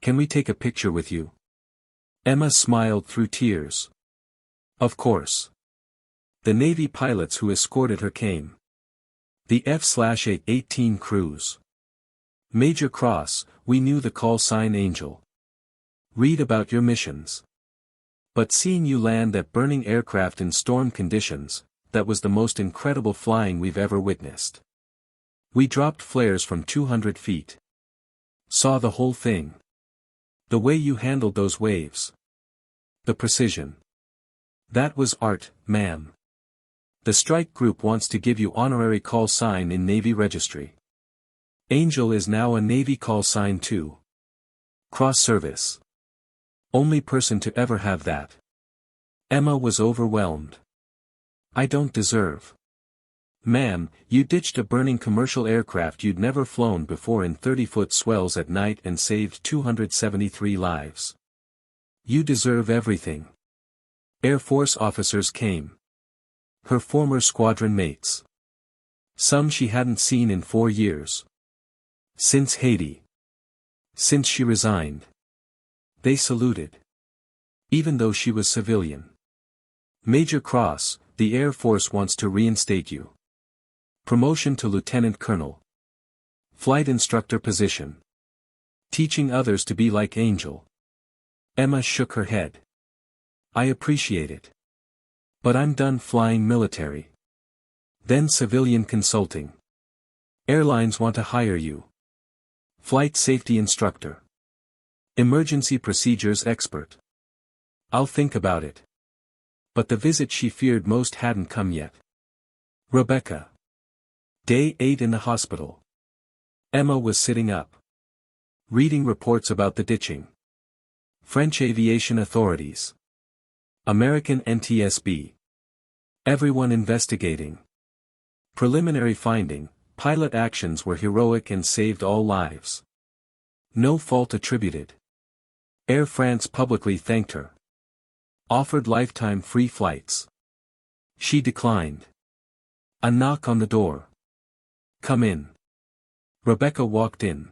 Can we take a picture with you? Emma smiled through tears. Of course. The Navy pilots who escorted her came. The F/A-18 crews. Major Cross, we knew the call sign Angel. Read about your missions. But seeing you land that burning aircraft in storm conditions, that was the most incredible flying we've ever witnessed. We dropped flares from 200 feet. Saw the whole thing. The way you handled those waves. The precision. That was art, ma'am. The strike group wants to give you honorary call sign in Navy registry. Angel is now a Navy call sign too. Cross service. Only person to ever have that. Emma was overwhelmed. I don't deserve. Ma'am, you ditched a burning commercial aircraft you'd never flown before in 30-foot swells at night and saved 273 lives. You deserve everything. Air Force officers came. Her former squadron mates. Some she hadn't seen in 4 years. Since Haiti. Since she resigned. They saluted. Even though she was civilian. Major Cross, the Air Force wants to reinstate you. Promotion to Lieutenant Colonel. Flight instructor position. Teaching others to be like Angel. Emma shook her head. I appreciate it. But I'm done flying military. Then civilian consulting. Airlines want to hire you. Flight safety instructor. Emergency procedures expert. I'll think about it. But the visit she feared most hadn't come yet. Rebecca. Day 8 in the hospital. Emma was sitting up. Reading reports about the ditching. French aviation authorities. American NTSB. Everyone investigating. Preliminary finding, pilot actions were heroic and saved all lives. No fault attributed. Air France publicly thanked her. Offered lifetime free flights. She declined. A knock on the door. Come in. Rebecca walked in.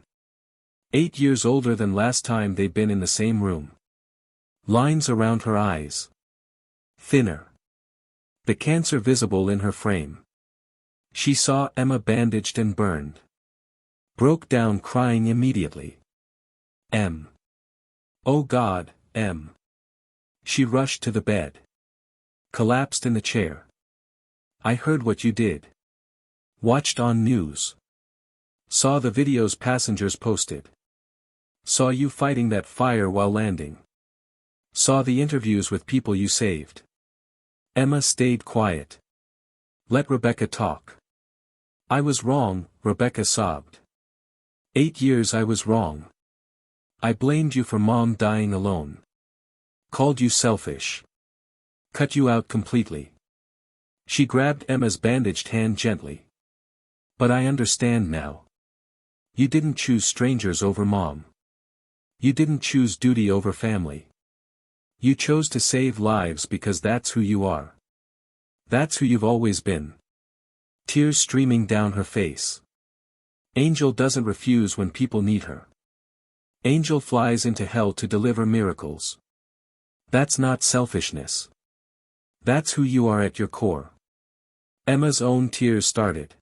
8 years older than last time they'd been in the same room. Lines around her eyes. Thinner. The cancer visible in her frame. She saw Emma bandaged and burned. Broke down crying immediately. Em. Oh God, Em. She rushed to the bed. Collapsed in the chair. I heard what you did. Watched on news. Saw the videos passengers posted. Saw you fighting that fire while landing. Saw the interviews with people you saved. Emma stayed quiet. Let Rebecca talk. I was wrong, Rebecca sobbed. 8 years I was wrong. I blamed you for Mom dying alone. Called you selfish. Cut you out completely. She grabbed Emma's bandaged hand gently. But I understand now. You didn't choose strangers over Mom. You didn't choose duty over family. You chose to save lives because that's who you are. That's who you've always been. Tears streaming down her face. Angel doesn't refuse when people need her. Angel flies into hell to deliver miracles. That's not selfishness. That's who you are at your core. Emma's own tears started.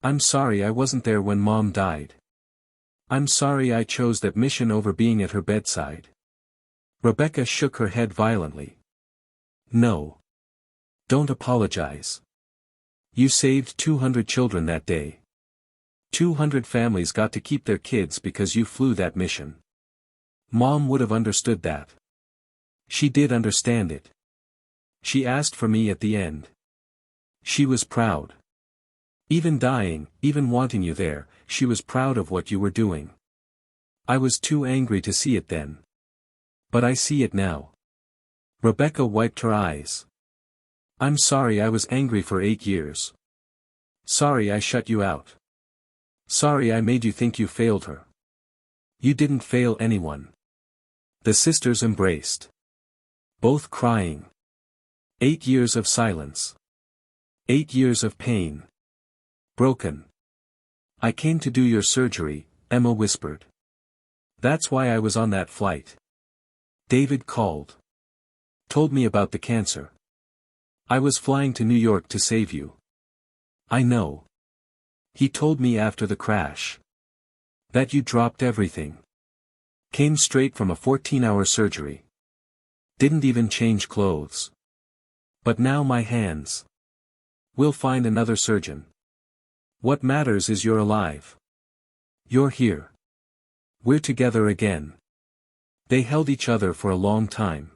I'm sorry I wasn't there when Mom died. I'm sorry I chose that mission over being at her bedside. Rebecca shook her head violently. No. Don't apologize. You saved 200 children that day. 200 families got to keep their kids because you flew that mission. Mom would have understood that. She did understand it. She asked for me at the end. She was proud. Even dying, even wanting you there, she was proud of what you were doing. I was too angry to see it then. But I see it now. Rebecca wiped her eyes. I'm sorry I was angry for 8 years. Sorry I shut you out. Sorry I made you think you failed her. You didn't fail anyone. The sisters embraced. Both crying. 8 years of silence. 8 years of pain. Broken. I came to do your surgery, Emma whispered. That's why I was on that flight. David called. Told me about the cancer. I was flying to New York to save you. I know. He told me after the crash. That you dropped everything. Came straight from a 14-hour surgery. Didn't even change clothes. But now my hands. We'll find another surgeon. What matters is you're alive. You're here. We're together again. They held each other for a long time.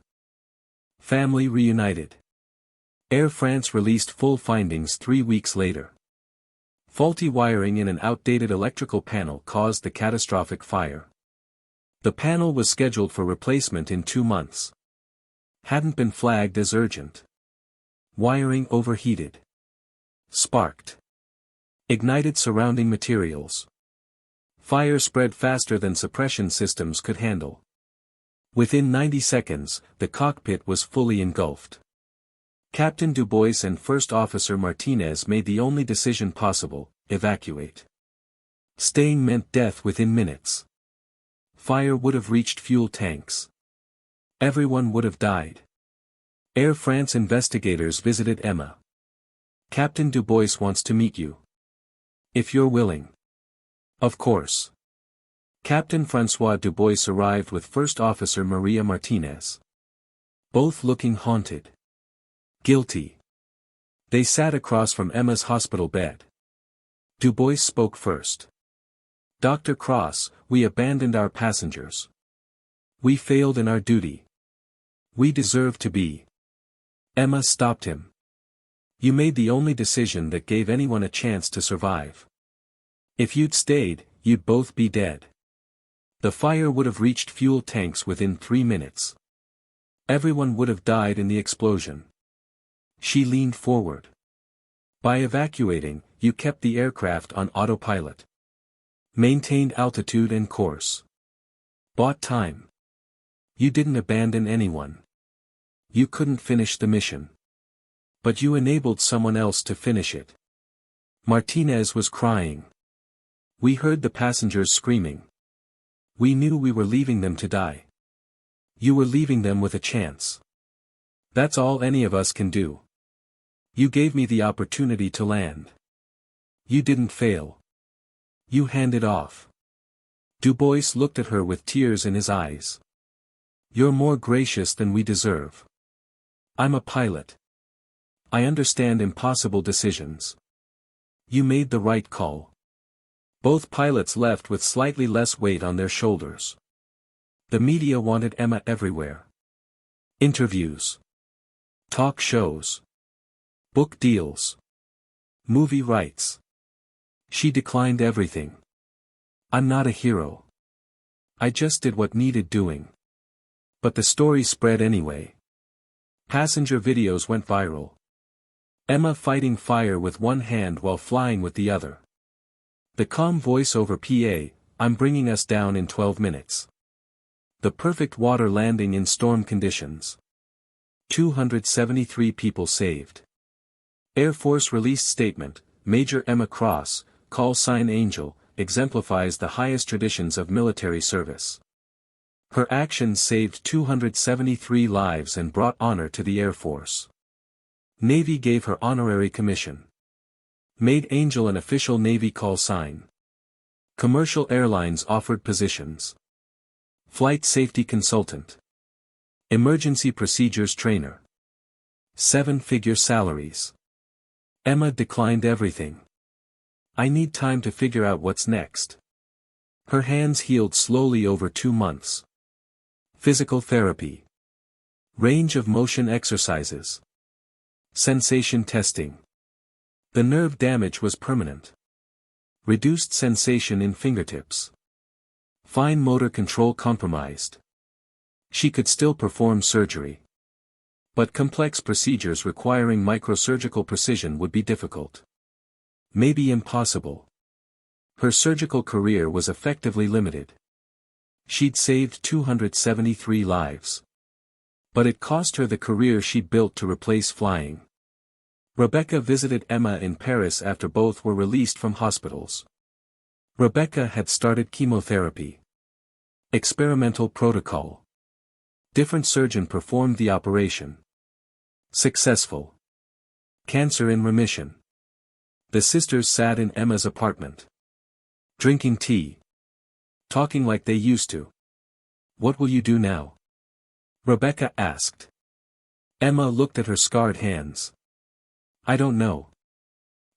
Family reunited. Air France released full findings 3 weeks later. Faulty wiring in an outdated electrical panel caused the catastrophic fire. The panel was scheduled for replacement in 2 months. Hadn't been flagged as urgent. Wiring overheated. Sparked. Ignited surrounding materials. Fire spread faster than suppression systems could handle. Within 90 seconds, the cockpit was fully engulfed. Captain Dubois and First Officer Martinez made the only decision possible: evacuate. Staying meant death within minutes. Fire would have reached fuel tanks. Everyone would have died. Air France investigators visited Emma. Captain Dubois wants to meet you. If you're willing. Of course. Captain Francois Dubois arrived with First Officer Maria Martinez. Both looking haunted. Guilty. They sat across from Emma's hospital bed. Dubois spoke first. Dr. Cross, we abandoned our passengers. We failed in our duty. We deserve to be. Emma stopped him. You made the only decision that gave anyone a chance to survive. If you'd stayed, you'd both be dead. The fire would have reached fuel tanks within 3 minutes. Everyone would have died in the explosion. She leaned forward. By evacuating, you kept the aircraft on autopilot. Maintained altitude and course. Bought time. You didn't abandon anyone. You couldn't finish the mission. But you enabled someone else to finish it. Martinez was crying. We heard the passengers screaming. We knew we were leaving them to die. You were leaving them with a chance. That's all any of us can do. You gave me the opportunity to land. You didn't fail. You handed off. Dubois looked at her with tears in his eyes. You're more gracious than we deserve. I'm a pilot. I understand impossible decisions. You made the right call. Both pilots left with slightly less weight on their shoulders. The media wanted Emma everywhere. Interviews. Talk shows. Book deals. Movie rights. She declined everything. I'm not a hero. I just did what needed doing. But the story spread anyway. Passenger videos went viral. Emma fighting fire with one hand while flying with the other. The calm voice over PA, I'm bringing us down in 12 minutes. The perfect water landing in storm conditions. 273 people saved. Air Force released statement, Major Emma Cross, call sign Angel, exemplifies the highest traditions of military service. Her actions saved 273 lives and brought honor to the Air Force. Navy gave her honorary commission. Made Angel an official Navy call sign. Commercial airlines offered positions. Flight safety consultant. Emergency procedures trainer. 7-figure salaries. Emma declined everything. I need time to figure out what's next. Her hands healed slowly over 2 months. Physical therapy. Range of motion exercises. Sensation testing. The nerve damage was permanent. Reduced sensation in fingertips. Fine motor control compromised. She could still perform surgery. But complex procedures requiring microsurgical precision would be difficult. Maybe impossible. Her surgical career was effectively limited. She'd saved 273 lives. But it cost her the career she'd built to replace flying. Rebecca visited Emma in Paris after both were released from hospitals. Rebecca had started chemotherapy. Experimental protocol. Different surgeon performed the operation. Successful. Cancer in remission. The sisters sat in Emma's apartment. Drinking tea. Talking like they used to. What will you do now? Rebecca asked. Emma looked at her scarred hands. I don't know.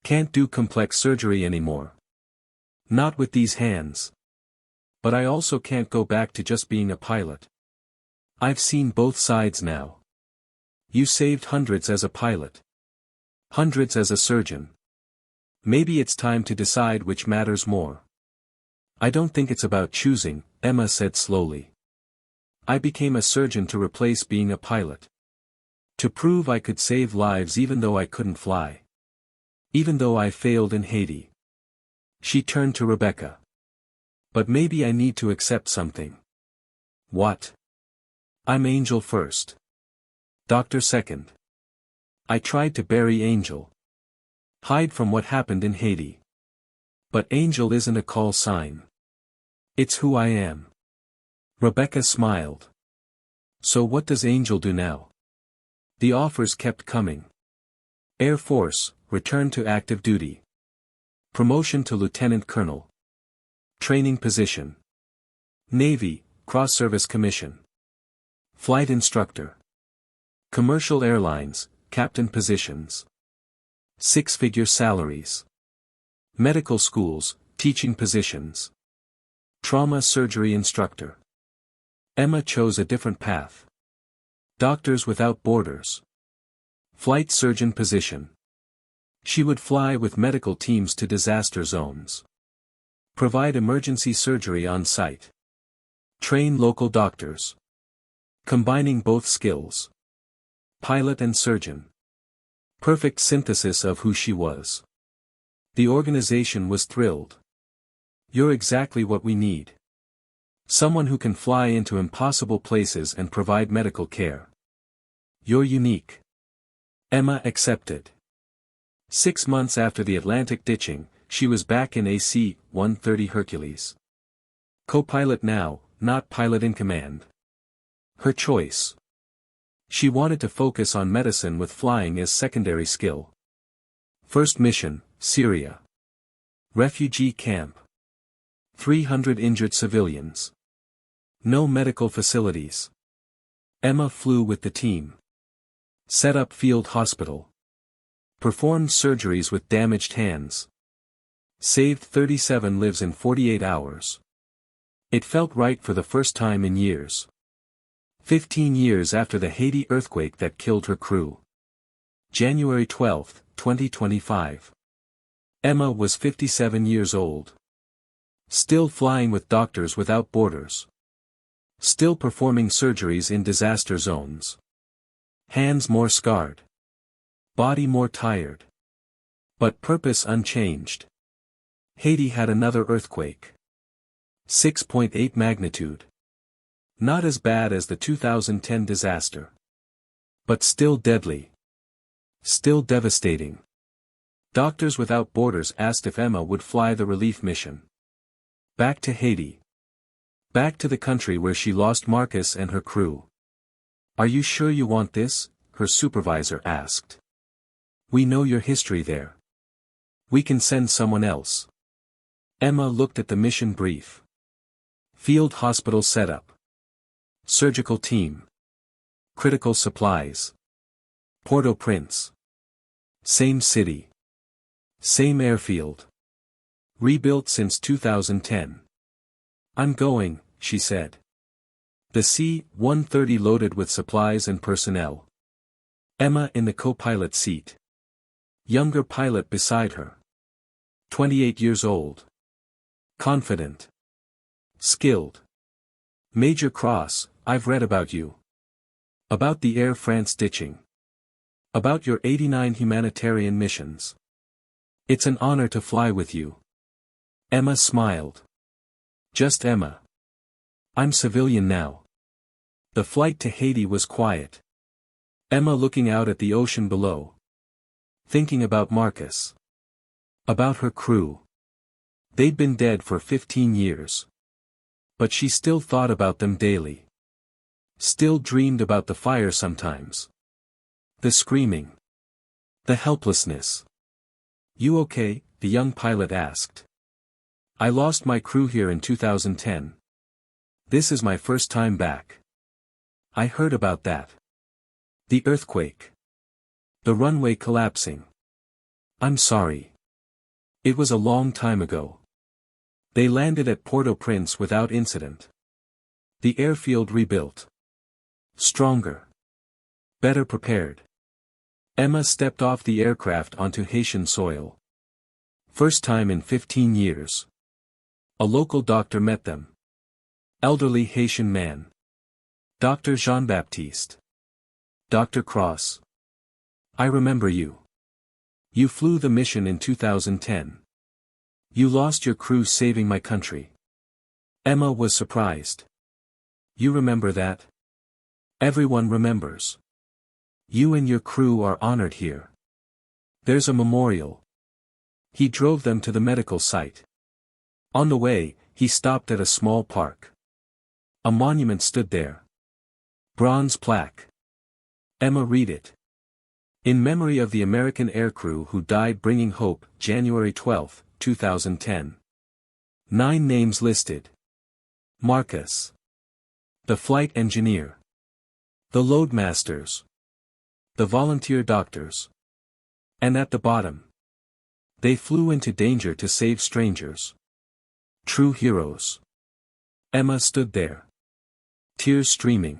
Can't do complex surgery anymore. Not with these hands. But I also can't go back to just being a pilot. I've seen both sides now. You saved hundreds as a pilot. Hundreds as a surgeon. Maybe it's time to decide which matters more. I don't think it's about choosing, Emma said slowly. I became a surgeon to replace being a pilot. To prove I could save lives even though I couldn't fly. Even though I failed in Haiti. She turned to Rebecca. But maybe I need to accept something. What? I'm Angel first. Doctor second. I tried to bury Angel. Hide from what happened in Haiti. But Angel isn't a call sign. It's who I am. Rebecca smiled. So what does Angel do now? The offers kept coming. Air Force, return to active duty. Promotion to Lieutenant Colonel. Training position. Navy, cross-service commission. Flight instructor. Commercial airlines, captain positions. Six-figure salaries. Medical schools, teaching positions. Trauma surgery instructor. Emma chose a different path. Doctors Without Borders. Flight surgeon position. She would fly with medical teams to disaster zones. Provide emergency surgery on site. Train local doctors. Combining both skills. Pilot and surgeon. Perfect synthesis of who she was. The organization was thrilled. You're exactly what we need. Someone who can fly into impossible places and provide medical care. You're unique. Emma accepted. 6 months after the Atlantic ditching, she was back in AC-130 Hercules. Co-pilot now, not pilot in command. Her choice. She wanted to focus on medicine with flying as secondary skill. First mission, Syria. Refugee camp. 300 injured civilians. No medical facilities. Emma flew with the team. Set up field hospital. Performed surgeries with damaged hands. Saved 37 lives in 48 hours. It felt right for the first time in years. 15 years after the Haiti earthquake that killed her crew. January 12, 2025. Emma was 57 years old. Still flying with Doctors Without Borders. Still performing surgeries in disaster zones. Hands more scarred. Body more tired. But purpose unchanged. Haiti had another earthquake. 6.8 magnitude. Not as bad as the 2010 disaster. But still deadly. Still devastating. Doctors Without Borders asked if Emma would fly the relief mission. Back to Haiti. Back to the country where she lost Marcus and her crew. Are you sure you want this? Her supervisor asked. We know your history there. We can send someone else. Emma looked at the mission brief. Field hospital setup. Surgical team. Critical supplies. Port-au-Prince. Same city. Same airfield. Rebuilt since 2010. I'm going, she said. The C-130 loaded with supplies and personnel. Emma in the co-pilot seat. Younger pilot beside her. 28 years old. Confident. Skilled. Major Cross, I've read about you. About the Air France ditching. About your 89 humanitarian missions. It's an honor to fly with you. Emma smiled. Just Emma. I'm civilian now. The flight to Haiti was quiet. Emma looking out at the ocean below. Thinking about Marcus. About her crew. They'd been dead for 15 years. But she still thought about them daily. Still dreamed about the fire sometimes. The screaming. The helplessness. You okay? The young pilot asked. I lost my crew here in 2010. This is my first time back. I heard about that. The earthquake. The runway collapsing. I'm sorry. It was a long time ago. They landed at Port-au-Prince without incident. The airfield rebuilt. Stronger. Better prepared. Emma stepped off the aircraft onto Haitian soil. First time in 15 years. A local doctor met them. Elderly Haitian man. Dr. Jean-Baptiste. Dr. Cross. I remember you. You flew the mission in 2010. You lost your crew saving my country. Emma was surprised. You remember that? Everyone remembers. You and your crew are honored here. There's a memorial. He drove them to the medical site. On the way, he stopped at a small park. A monument stood there. Bronze plaque. Emma read it. In memory of the American aircrew who died bringing hope, January 12, 2010. 9 names listed. Marcus. The flight engineer. The loadmasters. The volunteer doctors. And at the bottom. They flew into danger to save strangers. True heroes. Emma stood there. Tears streaming.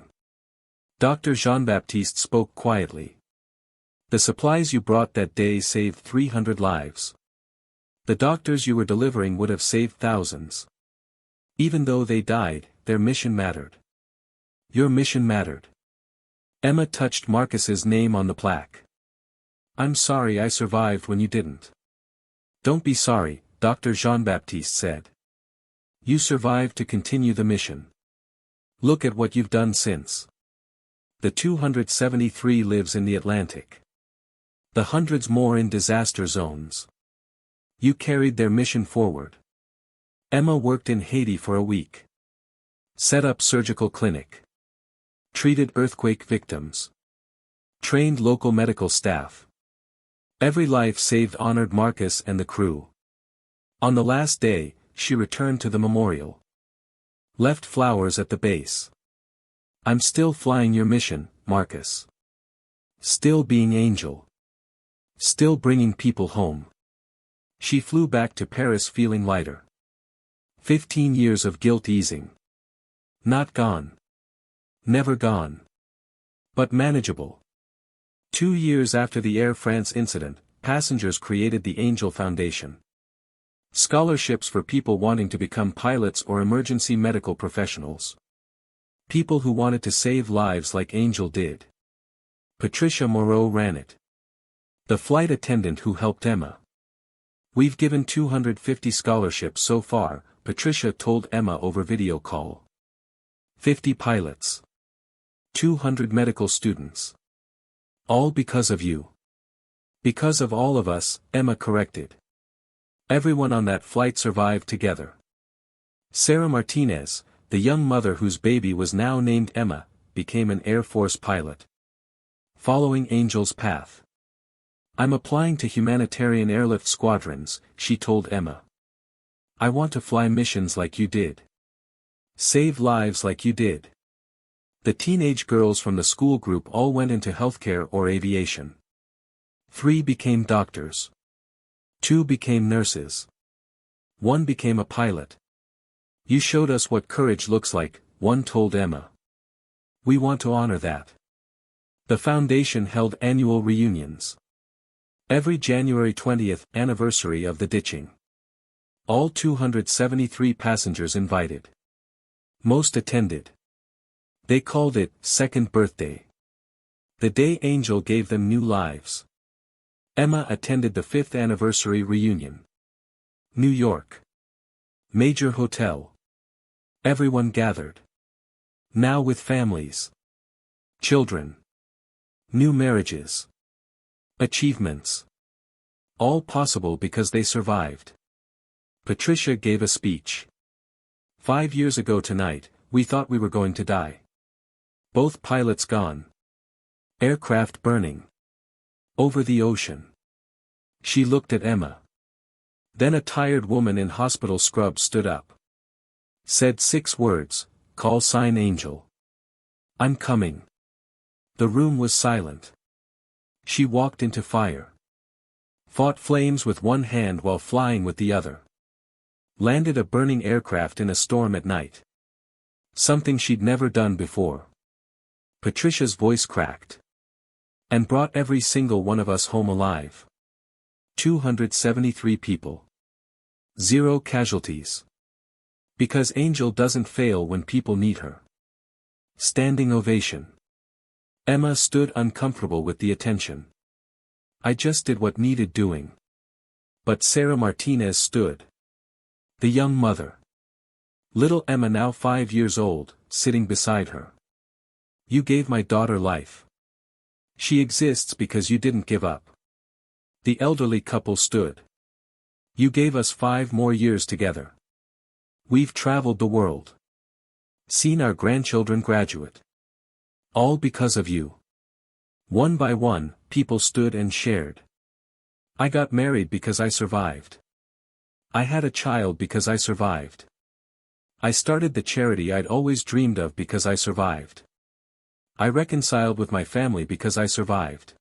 Dr. Jean-Baptiste spoke quietly. The supplies you brought that day saved 300 lives. The doctors you were delivering would have saved thousands. Even though they died, their mission mattered. Your mission mattered. Emma touched Marcus's name on the plaque. I'm sorry I survived when you didn't. Don't be sorry, Dr. Jean-Baptiste said. You survived to continue the mission. Look at what you've done since. The 273 lives in the Atlantic. The hundreds more in disaster zones. You carried their mission forward. Emma worked in Haiti for a week. Set up surgical clinic. Treated earthquake victims. Trained local medical staff. Every life saved honored Marcus and the crew. On the last day, she returned to the memorial. Left flowers at the base. I'm still flying your mission, Marcus. Still being angel. Still bringing people home. She flew back to Paris feeling lighter. 15 years of guilt easing. Not gone. Never gone. But manageable. 2 years after the Air France incident, passengers created the Angel Foundation. Scholarships for people wanting to become pilots or emergency medical professionals. People who wanted to save lives like Angel did. Patricia Moreau ran it. The flight attendant who helped Emma. We've given 250 scholarships so far, Patricia told Emma over video call. 50 pilots. 200 medical students. All because of you. Because of all of us, Emma corrected. Everyone on that flight survived together. Sarah Martinez, the young mother whose baby was now named Emma, became an Air Force pilot. Following Angel's path. I'm applying to humanitarian airlift squadrons, she told Emma. I want to fly missions like you did. Save lives like you did. The teenage girls from the school group all went into healthcare or aviation. 3 became doctors. 2 became nurses. 1 became a pilot. You showed us what courage looks like, one told Emma. We want to honor that. The foundation held annual reunions. Every January 20th anniversary of the ditching. All 273 passengers invited. Most attended. They called it second birthday. The day Angel gave them new lives. Emma attended the 5th anniversary reunion. New York. Major hotel. Everyone gathered. Now with families. Children. New marriages. Achievements. All possible because they survived. Patricia gave a speech. 5 years ago tonight, we thought we were going to die. Both pilots gone. Aircraft burning. Over the ocean. She looked at Emma. Then a tired woman in hospital scrubs stood up. Said 6 words, call sign Angel. I'm coming. The room was silent. She walked into fire. Fought flames with one hand while flying with the other. Landed a burning aircraft in a storm at night. Something she'd never done before. Patricia's voice cracked. And brought every single one of us home alive. 273 people. 0 casualties. Because Angel doesn't fail when people need her. Standing ovation. Emma stood uncomfortable with the attention. I just did what needed doing. But Sarah Martinez stood. The young mother. Little Emma, now 5 years old, sitting beside her. You gave my daughter life. She exists because you didn't give up. The elderly couple stood. You gave us 5 more years together. We've traveled the world. Seen our grandchildren graduate. All because of you. One by one, people stood and shared. I got married because I survived. I had a child because I survived. I started the charity I'd always dreamed of because I survived. I reconciled with my family because I survived.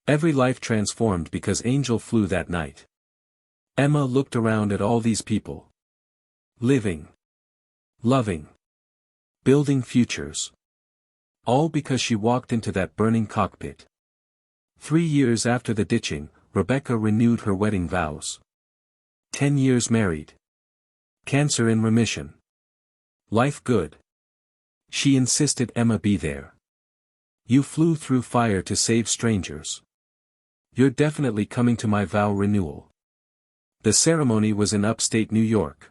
Every life transformed because Angel flew that night. Emma looked around at all these people. Living. Loving. Building futures. All because she walked into that burning cockpit. 3 years after the ditching, Rebecca renewed her wedding vows. 10 years married. Cancer in remission. Life good. She insisted Emma be there. You flew through fire to save strangers. You're definitely coming to my vow renewal. The ceremony was in upstate New York.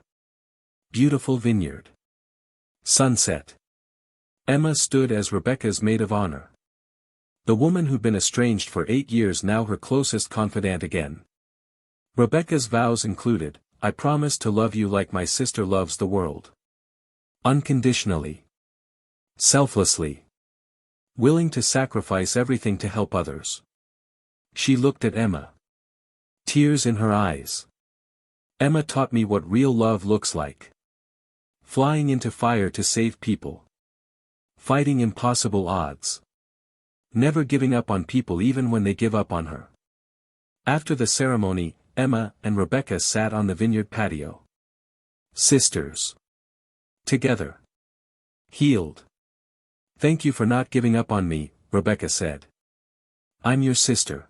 Beautiful vineyard. Sunset. Emma stood as Rebecca's maid of honor. The woman who'd been estranged for 8 years, now her closest confidant again. Rebecca's vows included, I promise to love you like my sister loves the world. Unconditionally. Selflessly. Willing to sacrifice everything to help others. She looked at Emma. Tears in her eyes. Emma taught me what real love looks like. Flying into fire to save people. Fighting impossible odds. Never giving up on people even when they give up on her. After the ceremony, Emma and Rebecca sat on the vineyard patio. Sisters. Together. Healed. Thank you for not giving up on me, Rebecca said. I'm your sister.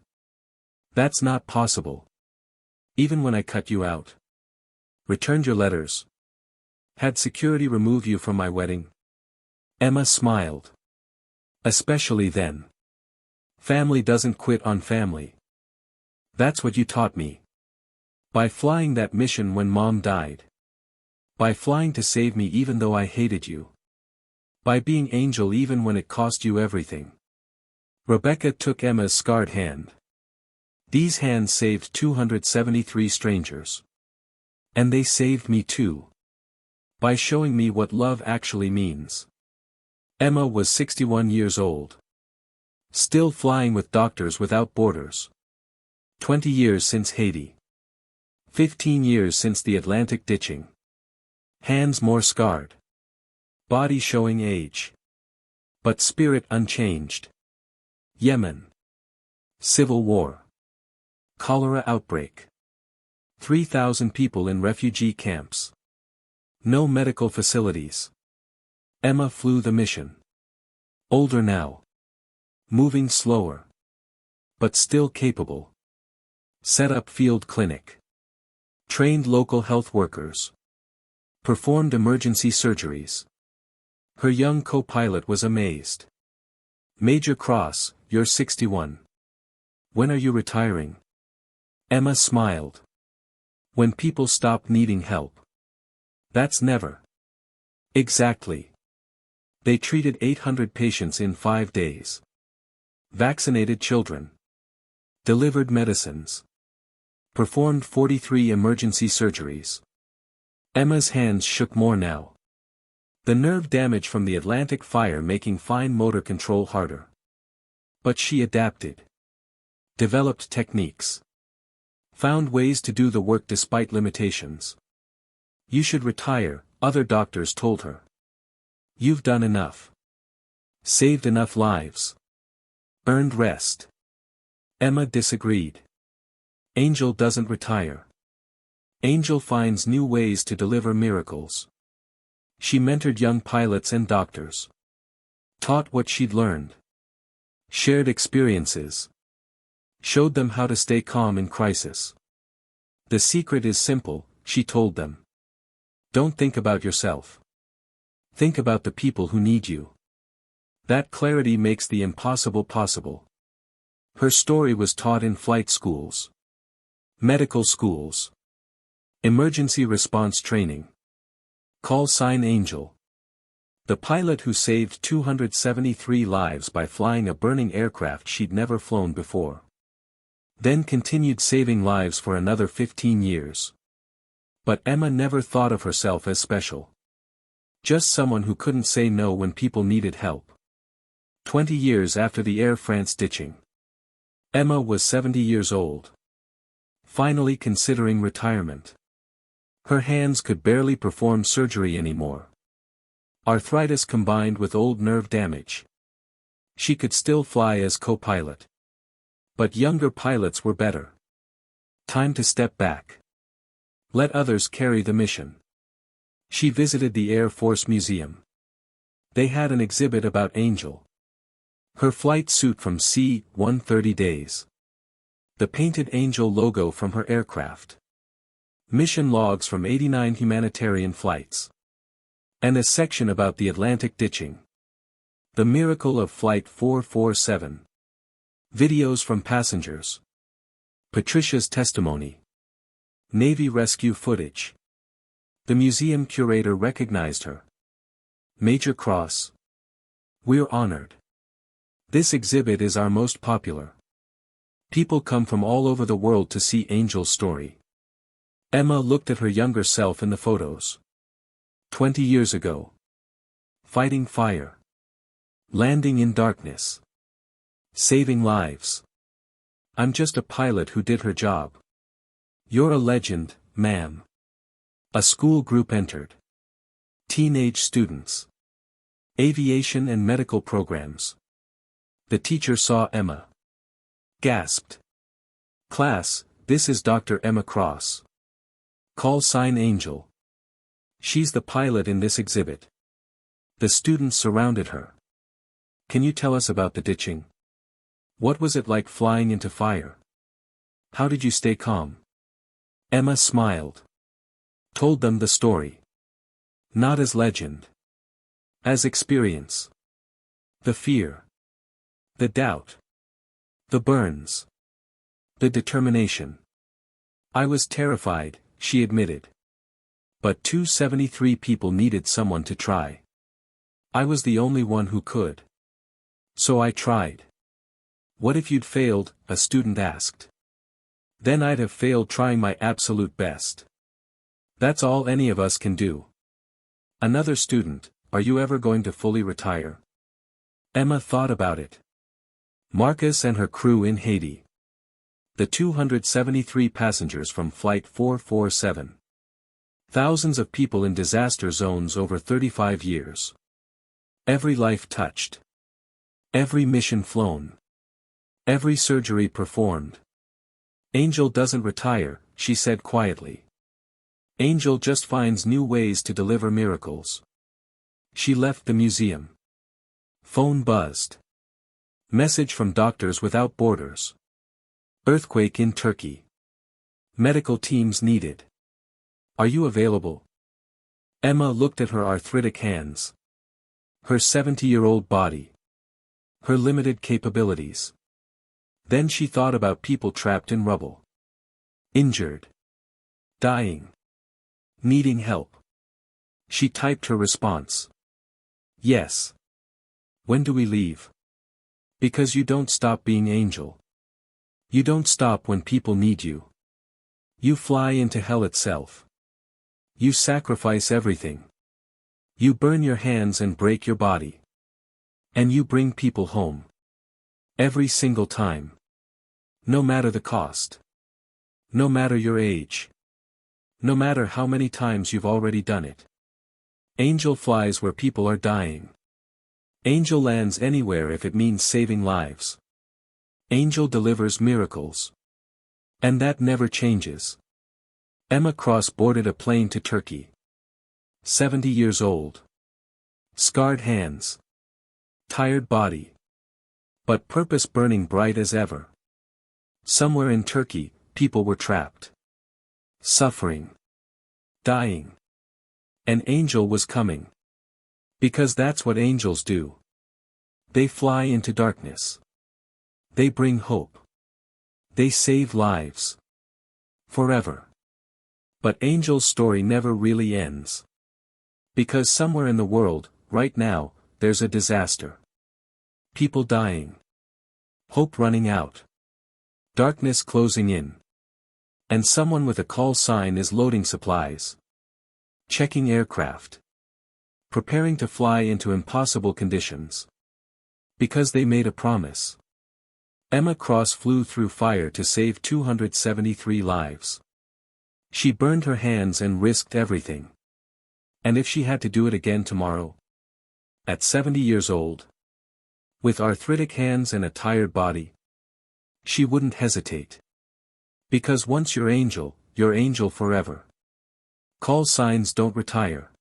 That's not possible. Even when I cut you out. Returned your letters. Had security remove you from my wedding. Emma smiled. Especially then. Family doesn't quit on family. That's what you taught me. By flying that mission when Mom died. By flying to save me even though I hated you. By being Angel even when it cost you everything. Rebecca took Emma's scarred hand. These hands saved 273 strangers. And they saved me too. By showing me what love actually means. Emma was 61 years old. Still flying with Doctors Without Borders. 20 years since Haiti. 15 years since the Atlantic ditching. Hands more scarred. Body showing age. But spirit unchanged. Yemen. Civil war. Cholera outbreak. 3,000 people in refugee camps. No medical facilities. Emma flew the mission. Older now. Moving slower. But still capable. Set up field clinic. Trained local health workers. Performed emergency surgeries. Her young co-pilot was amazed. Major Cross, you're 61. When are you retiring? Emma smiled. When people stop needing help. That's never. Exactly. They treated 800 patients in 5 days. Vaccinated children. Delivered medicines. Performed 43 emergency surgeries. Emma's hands shook more now. The nerve damage from the Atlantic fire making fine motor control harder. But she adapted. Developed techniques. Found ways to do the work despite limitations. You should retire, other doctors told her. You've done enough. Saved enough lives. Earned rest. Emma disagreed. Angel doesn't retire. Angel finds new ways to deliver miracles. She mentored young pilots and doctors. Taught what she'd learned. Shared experiences. Showed them how to stay calm in crisis. The secret is simple, she told them. Don't think about yourself. Think about the people who need you. That clarity makes the impossible possible. Her story was taught in flight schools, medical schools, emergency response training. Call sign Angel. The pilot who saved 273 lives by flying a burning aircraft she'd never flown before. Then continued saving lives for another 15 years. But Emma never thought of herself as special. Just someone who couldn't say no when people needed help. 20 years after the Air France ditching, Emma was 70 years old. Finally considering retirement. Her hands could barely perform surgery anymore. Arthritis combined with old nerve damage. She could still fly as co-pilot. But younger pilots were better. Time to step back. Let others carry the mission. She visited the Air Force Museum. They had an exhibit about Angel. Her flight suit from C-130 days. The painted Angel logo from her aircraft. Mission logs from 89 humanitarian flights. And a section about the Atlantic ditching. The miracle of Flight 447. Videos from passengers. Patricia's testimony. Navy rescue footage. The museum curator recognized her. Major Cross. We're honored. This exhibit is our most popular. People come from all over the world to see Angel's story. Emma looked at her younger self in the photos. 20 years ago. Fighting fire. Landing in darkness. Saving lives. I'm just a pilot who did her job. You're a legend, ma'am. A school group entered. Teenage students. Aviation and medical programs. The teacher saw Emma. Gasped. Class, this is Dr. Emma Cross. Call sign Angel. She's the pilot in this exhibit. The students surrounded her. Can you tell us about the ditching? What was it like flying into fire? How did you stay calm? Emma smiled. Told them the story. Not as legend. As experience. The fear. The doubt. The burns. The determination. I was terrified, she admitted. But 273 people needed someone to try. I was the only one who could. So I tried. What if you'd failed? A student asked. Then I'd have failed trying my absolute best. That's all any of us can do. Another student, are you ever going to fully retire? Emma thought about it. Marcus and her crew in Haiti. The 273 passengers from Flight 447. Thousands of people in disaster zones over 35 years. Every life touched. Every mission flown. Every surgery performed. Angel doesn't retire, she said quietly. Angel just finds new ways to deliver miracles. She left the museum. Phone buzzed. Message from Doctors Without Borders. Earthquake in Turkey. Medical teams needed. Are you available? Emma looked at her arthritic hands. Her 70-year-old body. Her limited capabilities. Then she thought about people trapped in rubble. Injured. Dying. Needing help. She typed her response. Yes. When do we leave? Because you don't stop being Angel. You don't stop when people need you. You fly into hell itself. You sacrifice everything. You burn your hands and break your body. And you bring people home. Every single time. No matter the cost. No matter your age. No matter how many times you've already done it. Angel flies where people are dying. Angel lands anywhere if it means saving lives. Angel delivers miracles. And that never changes. Emma Cross boarded a plane to Turkey. 70 years old. Scarred hands. Tired body. But purpose burning bright as ever. Somewhere in Turkey, people were trapped. Suffering. Dying. An angel was coming. Because that's what angels do. They fly into darkness. They bring hope. They save lives. Forever. But Angel's story never really ends. Because somewhere in the world, right now, there's a disaster. People dying. Hope running out. Darkness closing in. And someone with a call sign is loading supplies. Checking aircraft. Preparing to fly into impossible conditions. Because they made a promise. Emma Cross flew through fire to save 273 lives. She burned her hands and risked everything. And if she had to do it again tomorrow? At 70 years old? With arthritic hands and a tired body? She wouldn't hesitate. Because once you're angel forever. Call signs don't retire.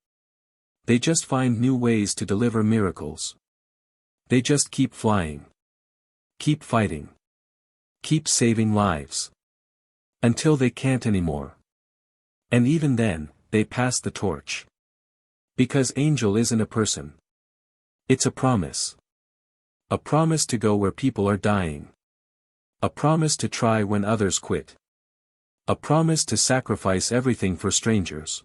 They just find new ways to deliver miracles. They just keep flying. Keep fighting. Keep saving lives. Until they can't anymore. And even then, they pass the torch. Because angel isn't a person. It's a promise. A promise to go where people are dying. A promise to try when others quit. A promise to sacrifice everything for strangers.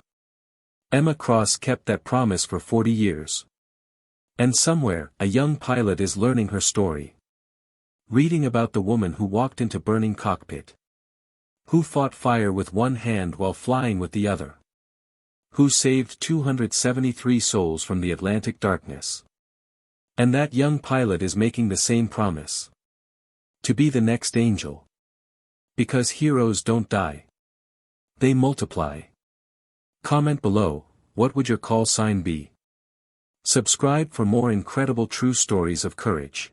Emma Cross kept that promise for 40 years. And somewhere, a young pilot is learning her story. Reading about the woman who walked into burning cockpit. Who fought fire with one hand while flying with the other. Who saved 273 souls from the Atlantic darkness. And that young pilot is making the same promise. To be the next angel. Because heroes don't die. They multiply. Comment below, what would your call sign be? Subscribe for more incredible true stories of courage.